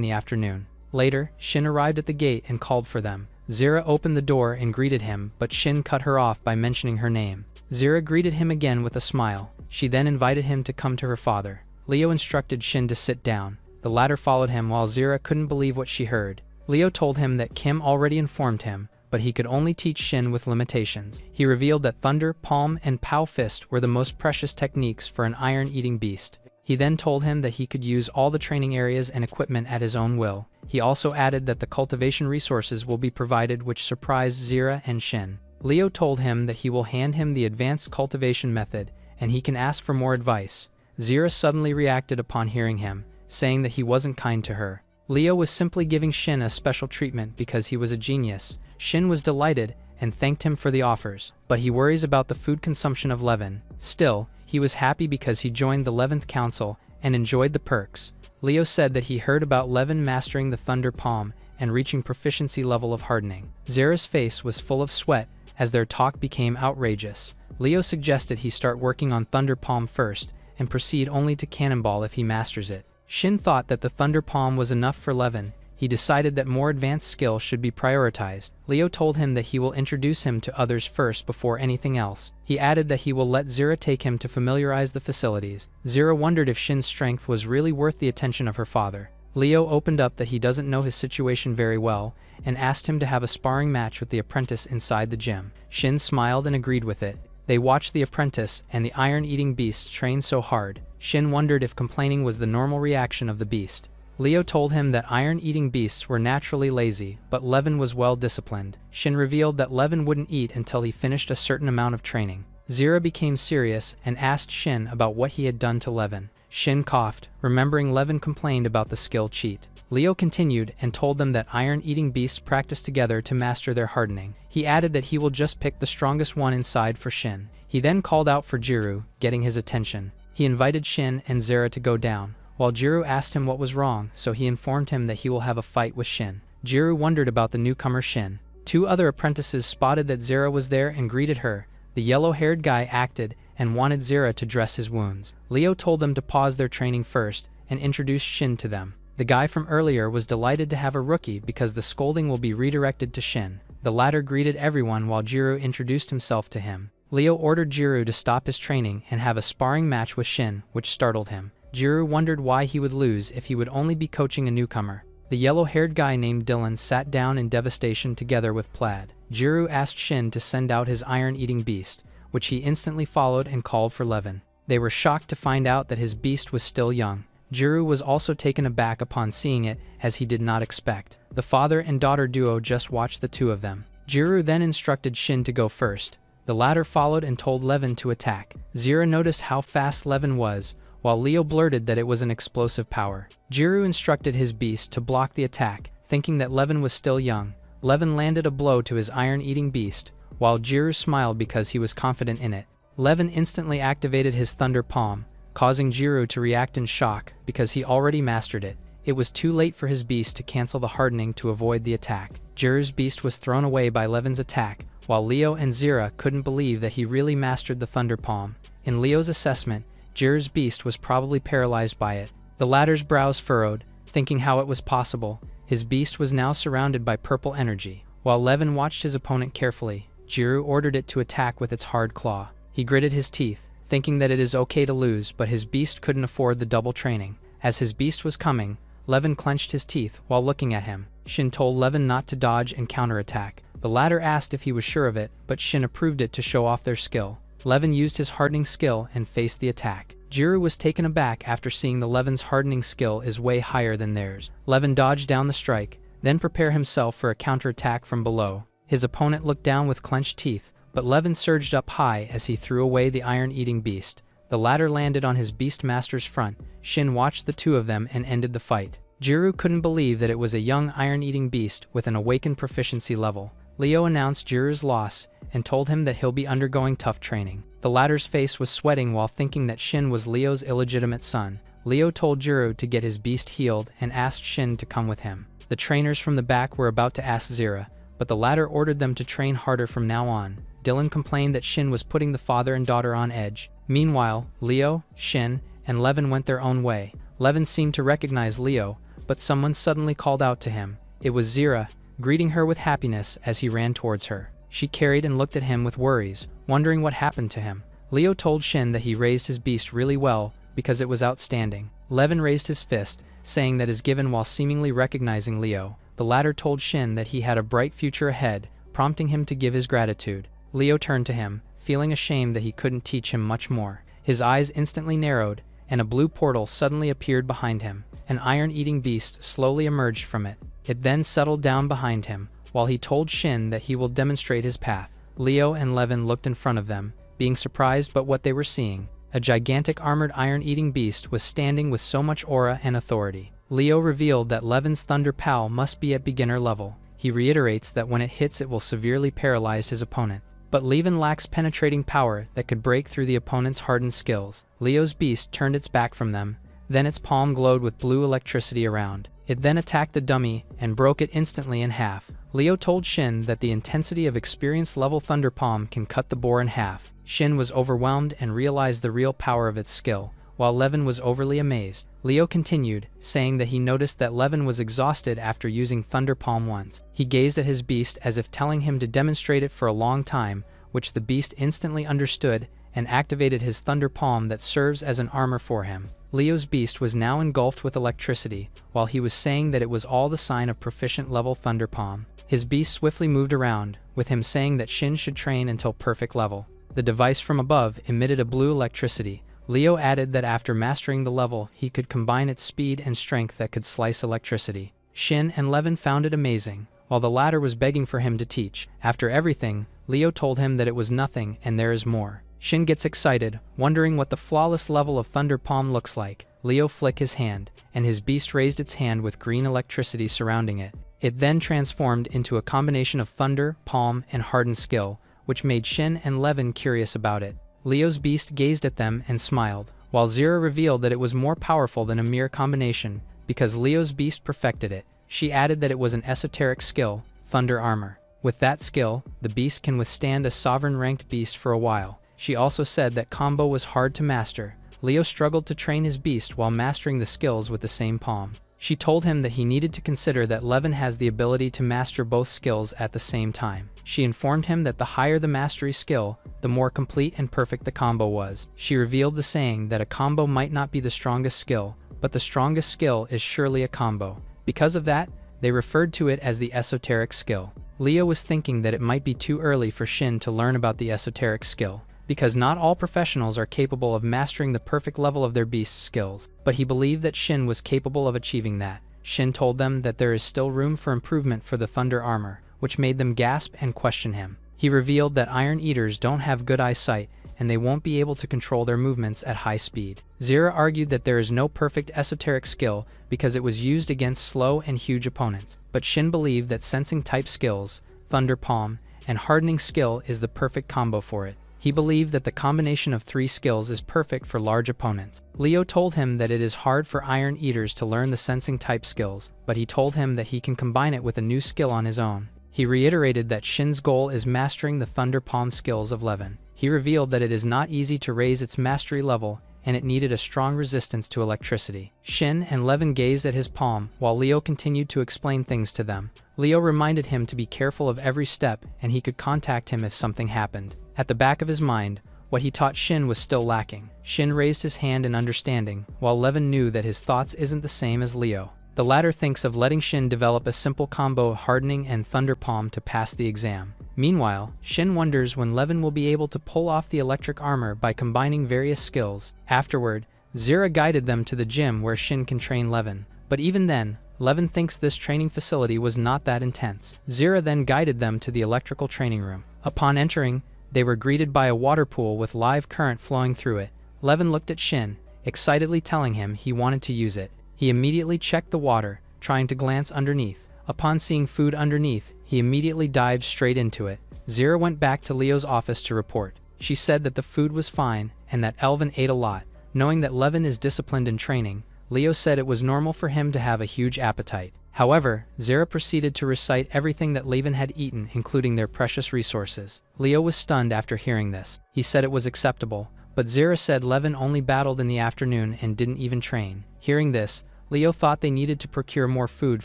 the afternoon. Later, Shin arrived at the gate and called for them. Zira opened the door and greeted him, but Shin cut her off by mentioning her name. Zira greeted him again with a smile. She then invited him to come to her father. Leo instructed Shin to sit down. The latter followed him while Zira couldn't believe what she heard. Leo told him that Kim already informed him, but he could only teach Shin with limitations. He revealed that Thunder, Palm, and Pow Fist were the most precious techniques for an iron-eating beast. He then told him that he could use all the training areas and equipment at his own will. He also added that the cultivation resources will be provided, which surprised Zira and Shin. Leo told him that he will hand him the advanced cultivation method, and he can ask for more advice. Zira suddenly reacted upon hearing him, saying that he wasn't kind to her. Leo was simply giving Shin a special treatment because he was a genius. Shin was delighted and thanked him for the offers, but he worries about the food consumption of Levin. Still, he was happy because he joined the 11th Council and enjoyed the perks. Leo said that he heard about Levin mastering the Thunder Palm and reaching proficiency level of hardening. Zira's face was full of sweat as their talk became outrageous. Leo suggested he start working on Thunder Palm first and proceed only to Cannonball if he masters it. Shin thought that the Thunder Palm was enough for Levin. He decided that more advanced skill should be prioritized. Leo told him that he will introduce him to others first before anything else. He added that he will let Zira take him to familiarize the facilities. Zira wondered if Shin's strength was really worth the attention of her father. Leo opened up that he doesn't know his situation very well and asked him to have a sparring match with the apprentice inside the gym. Shin smiled and agreed with it. They watched the apprentice and the iron-eating beast train so hard. Shin wondered if complaining was the normal reaction of the beast. Leo told him that iron-eating beasts were naturally lazy, but Levin was well-disciplined. Shin revealed that Levin wouldn't eat until he finished a certain amount of training. Zira became serious and asked Shin about what he had done to Levin. Shin coughed, remembering Levin complained about the skill cheat. Leo continued and told them that iron-eating beasts practice together to master their hardening. He added that he will just pick the strongest one inside for Shin. He then called out for Jiru, getting his attention. He invited Shin and Zira to go down, while Jiru asked him what was wrong, so he informed him that he will have a fight with Shin. Jiru wondered about the newcomer Shin. 2 other apprentices spotted that Zira was there and greeted her. The yellow-haired guy acted and wanted Zira to dress his wounds. Leo told them to pause their training first and introduced Shin to them. The guy from earlier was delighted to have a rookie because the scolding will be redirected to Shin. The latter greeted everyone while Jiru introduced himself to him. Leo ordered Jiru to stop his training and have a sparring match with Shin, which startled him. Jiru wondered why he would lose if he would only be coaching a newcomer. The yellow-haired guy named Dylan sat down in devastation together with Plaid. Jiru asked Shin to send out his iron-eating beast, which he instantly followed and called for Levin. They were shocked to find out that his beast was still young. Jiru was also taken aback upon seeing it, as he did not expect. The father and daughter duo just watched the 2 of them. Jiru then instructed Shin to go first. The latter followed and told Levin to attack. Zira noticed how fast Levin was, while Leo blurted that it was an explosive power. Jiru instructed his beast to block the attack, thinking that Levin was still young. Levin landed a blow to his iron-eating beast, while Jiru smiled because he was confident in it. Levin instantly activated his Thunder Palm, causing Jiru to react in shock because he already mastered it. It was too late for his beast to cancel the hardening to avoid the attack. Jiru's beast was thrown away by Levin's attack, while Leo and Zira couldn't believe that he really mastered the Thunder Palm. In Leo's assessment, Jiru's beast was probably paralyzed by it. The latter's brows furrowed, thinking how it was possible. His beast was now surrounded by purple energy. While Levin watched his opponent carefully, Jiru ordered it to attack with its hard claw. He gritted his teeth, thinking that it is okay to lose, but his beast couldn't afford the double training. As his beast was coming, Levin clenched his teeth while looking at him. Shin told Levin not to dodge and counterattack. The latter asked if he was sure of it, but Shin approved it to show off their skill. Levin used his hardening skill and faced the attack. Jiru was taken aback after seeing the Levin's hardening skill is way higher than theirs. Levin dodged down the strike, then prepared himself for a counterattack from below. His opponent looked down with clenched teeth, but Levin surged up high as he threw away the iron-eating beast. The latter landed on his beast master's front. Shin watched the two of them and ended the fight. Jiru couldn't believe that it was a young iron-eating beast with an awakened proficiency level. Leo announced Jiru's loss and told him that he'll be undergoing tough training. The latter's face was sweating while thinking that Shin was Leo's illegitimate son. Leo told Jiru to get his beast healed and asked Shin to come with him. The trainers from the back were about to ask Zira, but the latter ordered them to train harder from now on. Dylan complained that Shin was putting the father and daughter on edge. Meanwhile, Leo, Shin, and Levin went their own way. Levin seemed to recognize Leo, but someone suddenly called out to him. It was Zira, greeting her with happiness as he ran towards her. She carried and looked at him with worries, wondering what happened to him. Leo told Shin that he raised his beast really well because it was outstanding. Levin raised his fist, saying that is given while seemingly recognizing Leo. The latter told Shin that he had a bright future ahead, prompting him to give his gratitude. Leo turned to him, feeling ashamed that he couldn't teach him much more. His eyes instantly narrowed, and a blue portal suddenly appeared behind him. An iron-eating beast slowly emerged from it. It then settled down behind him, while he told Shin that he will demonstrate his path. Leo and Levin looked in front of them, being surprised by what they were seeing. A gigantic armored iron-eating beast was standing with so much aura and authority. Leo revealed that Levin's Thunder Pal must be at beginner level. He reiterates that when it hits it will severely paralyze his opponent. But Levin lacks penetrating power that could break through the opponent's hardened skills. Leo's beast turned its back from them, then its palm glowed with blue electricity around. It then attacked the dummy and broke it instantly in half. Leo told Shin that the intensity of experienced level Thunder Palm can cut the boar in half. Shin was overwhelmed and realized the real power of its skill, while Levin was overly amazed. Leo continued, saying that he noticed that Levin was exhausted after using Thunder Palm once. He gazed at his beast as if telling him to demonstrate it for a long time, which the beast instantly understood and activated his Thunder Palm that serves as an armor for him. Leo's beast was now engulfed with electricity, while he was saying that it was all the sign of proficient level Thunder Palm. His beast swiftly moved around, with him saying that Shin should train until perfect level. The device from above emitted a blue electricity. Leo added that after mastering the level, he could combine its speed and strength that could slice electricity. Shin and Levin found it amazing, while the latter was begging for him to teach. After everything, Leo told him that it was nothing and there is more. Shin gets excited, wondering what the flawless level of Thunder Palm looks like. Leo flicked his hand, and his beast raised its hand with green electricity surrounding it. It then transformed into a combination of Thunder, Palm, and Hardened skill, which made Shin and Levin curious about it. Leo's beast gazed at them and smiled, while Zira revealed that it was more powerful than a mere combination, because Leo's beast perfected it. She added that it was an esoteric skill, Thunder Armor. With that skill, the beast can withstand a sovereign-ranked beast for a while. She also said that combo was hard to master. Leo struggled to train his beast while mastering the skills with the same palm. She told him that he needed to consider that Levin has the ability to master both skills at the same time. She informed him that the higher the mastery skill, the more complete and perfect the combo was. She revealed the saying that a combo might not be the strongest skill, but the strongest skill is surely a combo. Because of that, they referred to it as the esoteric skill. Leo was thinking that it might be too early for Shin to learn about the esoteric skill, because not all professionals are capable of mastering the perfect level of their beast's skills. But he believed that Shin was capable of achieving that. Shin told them that there is still room for improvement for the Thunder Armor, which made them gasp and question him. He revealed that Iron Eaters don't have good eyesight, and they won't be able to control their movements at high speed. Zira argued that there is no perfect esoteric skill because it was used against slow and huge opponents. But Shin believed that sensing type skills, Thunder Palm, and hardening skill is the perfect combo for it. He believed that the combination of three skills is perfect for large opponents. Leo told him that it is hard for Iron Eaters to learn the sensing type skills, but he told him that he can combine it with a new skill on his own. He reiterated that Shin's goal is mastering the Thunder Palm skills of Levin. He revealed that it is not easy to raise its mastery level, and it needed a strong resistance to electricity. Shin and Levin gazed at his palm, while Leo continued to explain things to them. Leo reminded him to be careful of every step, and he could contact him if something happened. At the back of his mind, what he taught Shin was still lacking. Shin raised his hand in understanding, while Levin knew that his thoughts isn't the same as Leo. The latter thinks of letting Shin develop a simple combo of hardening and Thunder Palm to pass the exam. Meanwhile, Shin wonders when Levin will be able to pull off the electric armor by combining various skills. Afterward, Zira guided them to the gym where Shin can train Levin. But even then, Levin thinks this training facility was not that intense. Zira then guided them to the electrical training room. Upon entering, they were greeted by a water pool with live current flowing through it. Levin looked at Shin, excitedly telling him he wanted to use it. He immediately checked the water, trying to glance underneath. Upon seeing food underneath, he immediately dived straight into it. Zira went back to Leo's office to report. She said that the food was fine and that Elvin ate a lot. Knowing that Levin is disciplined in training, Leo said it was normal for him to have a huge appetite. However, Zira proceeded to recite everything that Levin had eaten, including their precious resources. Leo was stunned after hearing this. He said it was acceptable, but Zira said Levin only battled in the afternoon and didn't even train. Hearing this, Leo thought they needed to procure more food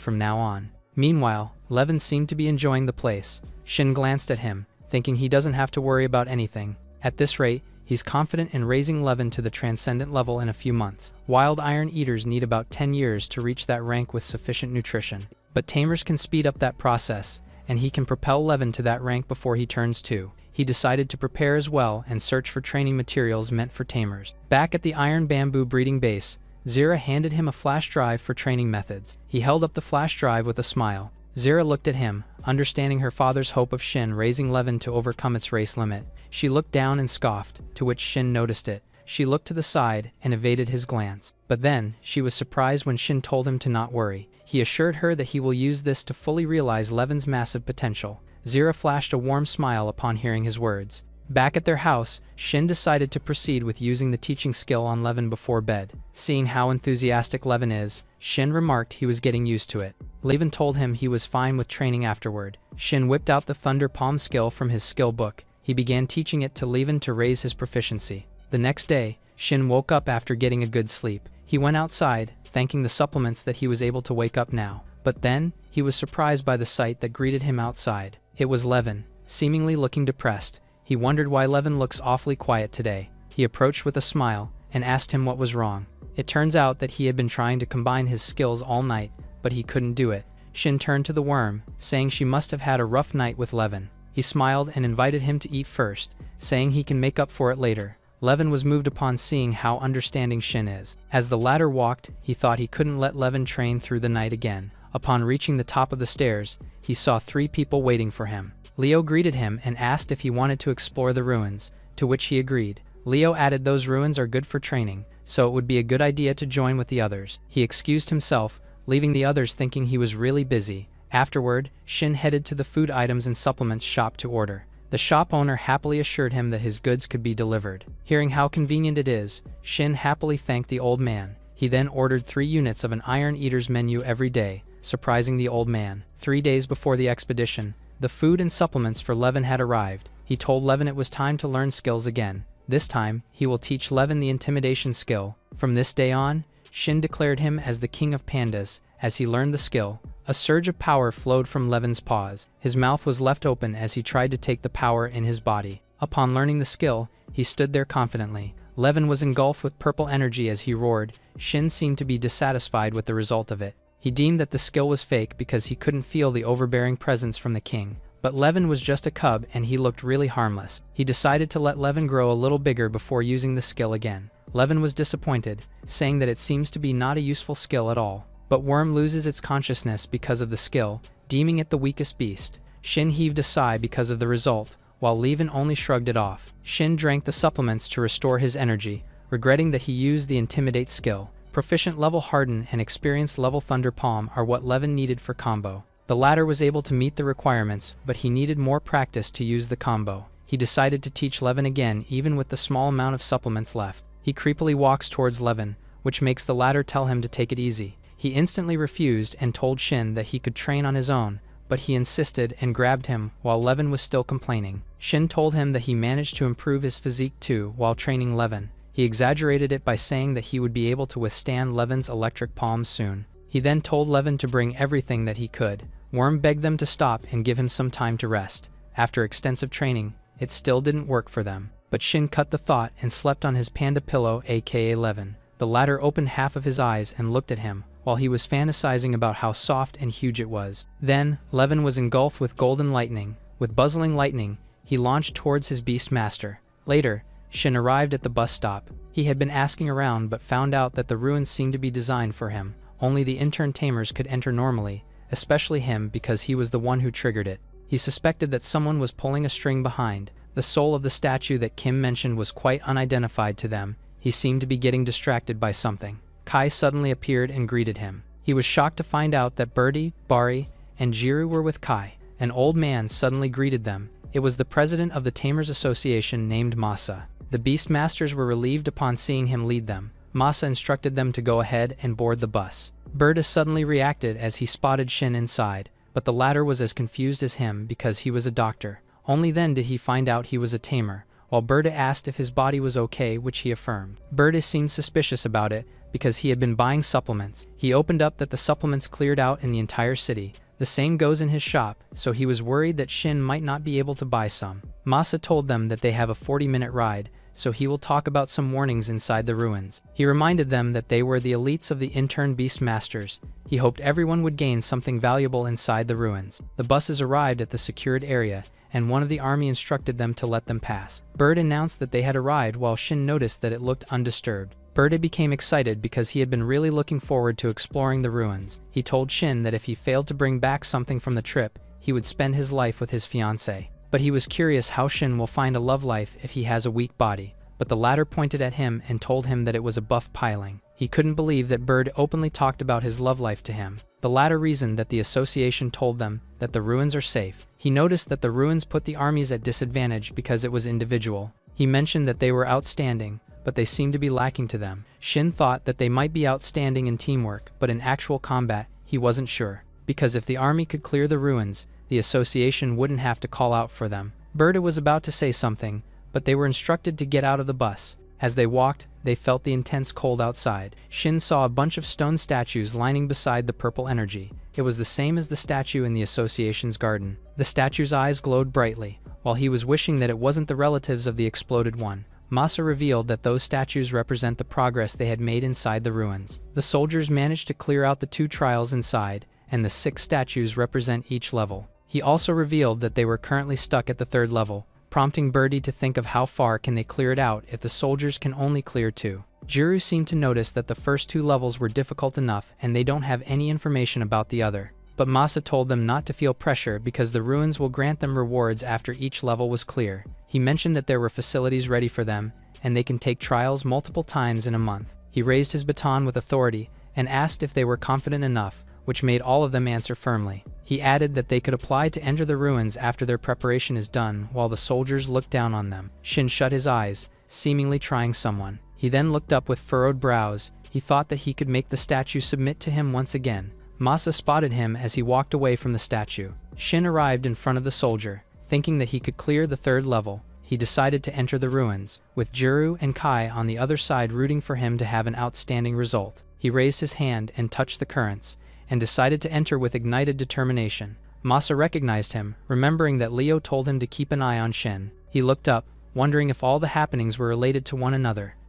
from now on. Meanwhile, Levin seemed to be enjoying the place. Shin glanced at him, thinking he doesn't have to worry about anything. At this rate, he's confident in raising Levin to the transcendent level in a few months. Wild iron eaters need about 10 years to reach that rank with sufficient nutrition. But tamers can speed up that process, and he can propel Levin to that rank before he turns 2. He decided to prepare as well and search for training materials meant for tamers. Back at the iron bamboo breeding base, Zira handed him a flash drive for training methods. He held up the flash drive with a smile. Zira looked at him, understanding her father's hope of Shin raising Levin to overcome its race limit. She looked down and scoffed, to which Shin noticed it. She looked to the side and evaded his glance. But then, she was surprised when Shin told him to not worry. He assured her that he will use this to fully realize Levin's massive potential. Zira flashed a warm smile upon hearing his words. Back at their house, Shin decided to proceed with using the teaching skill on Levin before bed. Seeing how enthusiastic Levin is, Shin remarked he was getting used to it. Levin told him he was fine with training afterward. Shin whipped out the Thunder Palm skill from his skill book. He began teaching it to Levin to raise his proficiency. The next day, Shin woke up after getting a good sleep. He went outside, thanking the supplements that he was able to wake up now. But then, he was surprised by the sight that greeted him outside. It was Levin, seemingly looking depressed. He wondered why Levin looks awfully quiet today. He approached with a smile and asked him what was wrong. It turns out that he had been trying to combine his skills all night, but he couldn't do it. Shin turned to the worm, saying she must have had a rough night with Levin. He smiled and invited him to eat first, saying he can make up for it later. Levin was moved upon seeing how understanding Shin is. As the latter walked, he thought he couldn't let Levin train through the night again. Upon reaching the top of the stairs, he saw 3 people waiting for him. Leo greeted him and asked if he wanted to explore the ruins, to which he agreed. Leo added those ruins are good for training, so it would be a good idea to join with the others. He excused himself, leaving the others thinking he was really busy. Afterward, Shin headed to the food items and supplements shop to order. The shop owner happily assured him that his goods could be delivered. Hearing how convenient it is, Shin happily thanked the old man. He then ordered 3 units of an Iron Eater's menu every day, surprising the old man. 3 days before the expedition, the food and supplements for Levin had arrived. He told Levin it was time to learn skills again. This time, he will teach Levin the intimidation skill. From this day on, Shin declared him as the king of pandas. As he learned the skill, a surge of power flowed from Levin's paws. His mouth was left open as he tried to take the power in his body. Upon learning the skill, he stood there confidently. Levin was engulfed with purple energy as he roared. Shin seemed to be dissatisfied with the result of it. He deemed that the skill was fake because he couldn't feel the overbearing presence from the king. But Levin was just a cub and he looked really harmless. He decided to let Levin grow a little bigger before using the skill again. Levin was disappointed, saying that it seems to be not a useful skill at all. But Worm loses its consciousness because of the skill, deeming it the weakest beast. Shin heaved a sigh because of the result, while Levin only shrugged it off. Shin drank the supplements to restore his energy, regretting that he used the Intimidate skill. Proficient level Harden and experienced level Thunder Palm are what Levin needed for combo. The latter was able to meet the requirements, but he needed more practice to use the combo. He decided to teach Levin again even with the small amount of supplements left. He creepily walks towards Levin, which makes the latter tell him to take it easy. He instantly refused and told Shin that he could train on his own, but he insisted and grabbed him while Levin was still complaining. Shin told him that he managed to improve his physique too while training Levin. He exaggerated it by saying that he would be able to withstand Levin's electric palms soon. He then told Levin to bring everything that he could. Worm begged them to stop and give him some time to rest. After extensive training, it still didn't work for them. But Shin cut the thought and slept on his panda pillow, aka Levin. The latter opened half of his eyes and looked at him, while he was fantasizing about how soft and huge it was. Then, Levin was engulfed with golden lightning. With buzzing lightning, he launched towards his beast master. Later, Shin arrived at the bus stop. He had been asking around but found out that the ruins seemed to be designed for him. Only the intern tamers could enter normally, especially him because he was the one who triggered it. He suspected that someone was pulling a string behind. The soul of the statue that Kim mentioned was quite unidentified to them. He seemed to be getting distracted by something. Kai suddenly appeared and greeted him. He was shocked to find out that Birdie, Bari, and Jiru were with Kai. An old man suddenly greeted them. It was the president of the Tamers Association named Masa. The Beast Masters were relieved upon seeing him lead them. Masa instructed them to go ahead and board the bus. Birda suddenly reacted as he spotted Shin inside, but the latter was as confused as him because he was a doctor. Only then did he find out he was a tamer, while Birda asked if his body was okay, which he affirmed. Birda seemed suspicious about it because he had been buying supplements. He opened up that the supplements cleared out in the entire city. The same goes in his shop, so he was worried that Shin might not be able to buy some. Masa told them that they have a 40-minute ride, so he will talk about some warnings inside the ruins. He reminded them that they were the elites of the intern Beast Masters. He hoped everyone would gain something valuable inside the ruins. The buses arrived at the secured area, and one of the army instructed them to let them pass. Bird announced that they had arrived while Shin noticed that it looked undisturbed. Bird became excited because he had been really looking forward to exploring the ruins. He told Shin that if he failed to bring back something from the trip, he would spend his life with his fiancée. But he was curious how Shin will find a love life if he has a weak body. But the latter pointed at him and told him that it was a buff piling. He couldn't believe that Bird openly talked about his love life to him. The latter reasoned that the association told them that the ruins are safe. He noticed that the ruins put the armies at disadvantage because it was individual. He mentioned that they were outstanding, but they seemed to be lacking to them. Shin thought that they might be outstanding in teamwork, but in actual combat, he wasn't sure. Because if the army could clear the ruins, the association wouldn't have to call out for them. Birda was about to say something, but they were instructed to get out of the bus. As they walked, they felt the intense cold outside. Shin saw a bunch of stone statues lining beside the purple energy. It was the same as the statue in the association's garden. The statue's eyes glowed brightly, while he was wishing that it wasn't the relatives of the exploded one. Masa revealed that those statues represent the progress they had made inside the ruins. The soldiers managed to clear out the 2 trials inside, and the 6 statues represent each level. He also revealed that they were currently stuck at the 3rd level, prompting Birdie to think of how far can they clear it out if the soldiers can only clear 2. Jiru seemed to notice that the first 2 levels were difficult enough and they don't have any information about the other. But Masa told them not to feel pressure because the ruins will grant them rewards after each level was clear. He mentioned that there were facilities ready for them, and they can take trials multiple times in a month. He raised his baton with authority and asked if they were confident enough, which made all of them answer firmly. He added that they could apply to enter the ruins after their preparation is done while the soldiers looked down on them. Shin shut his eyes, seemingly trying someone. He then looked up with furrowed brows. He thought that he could make the statue submit to him once again. Masa spotted him as he walked away from the statue. Shin arrived in front of the soldier. Thinking that he could clear the 3rd level, he decided to enter the ruins, with Jiru and Kai on the other side rooting for him to have an outstanding result. He raised his hand and touched the currents, and decided to enter with ignited determination. Masa recognized him, remembering that Leo told him to keep an eye on Shin. He looked up, wondering if all the happenings were related to one another.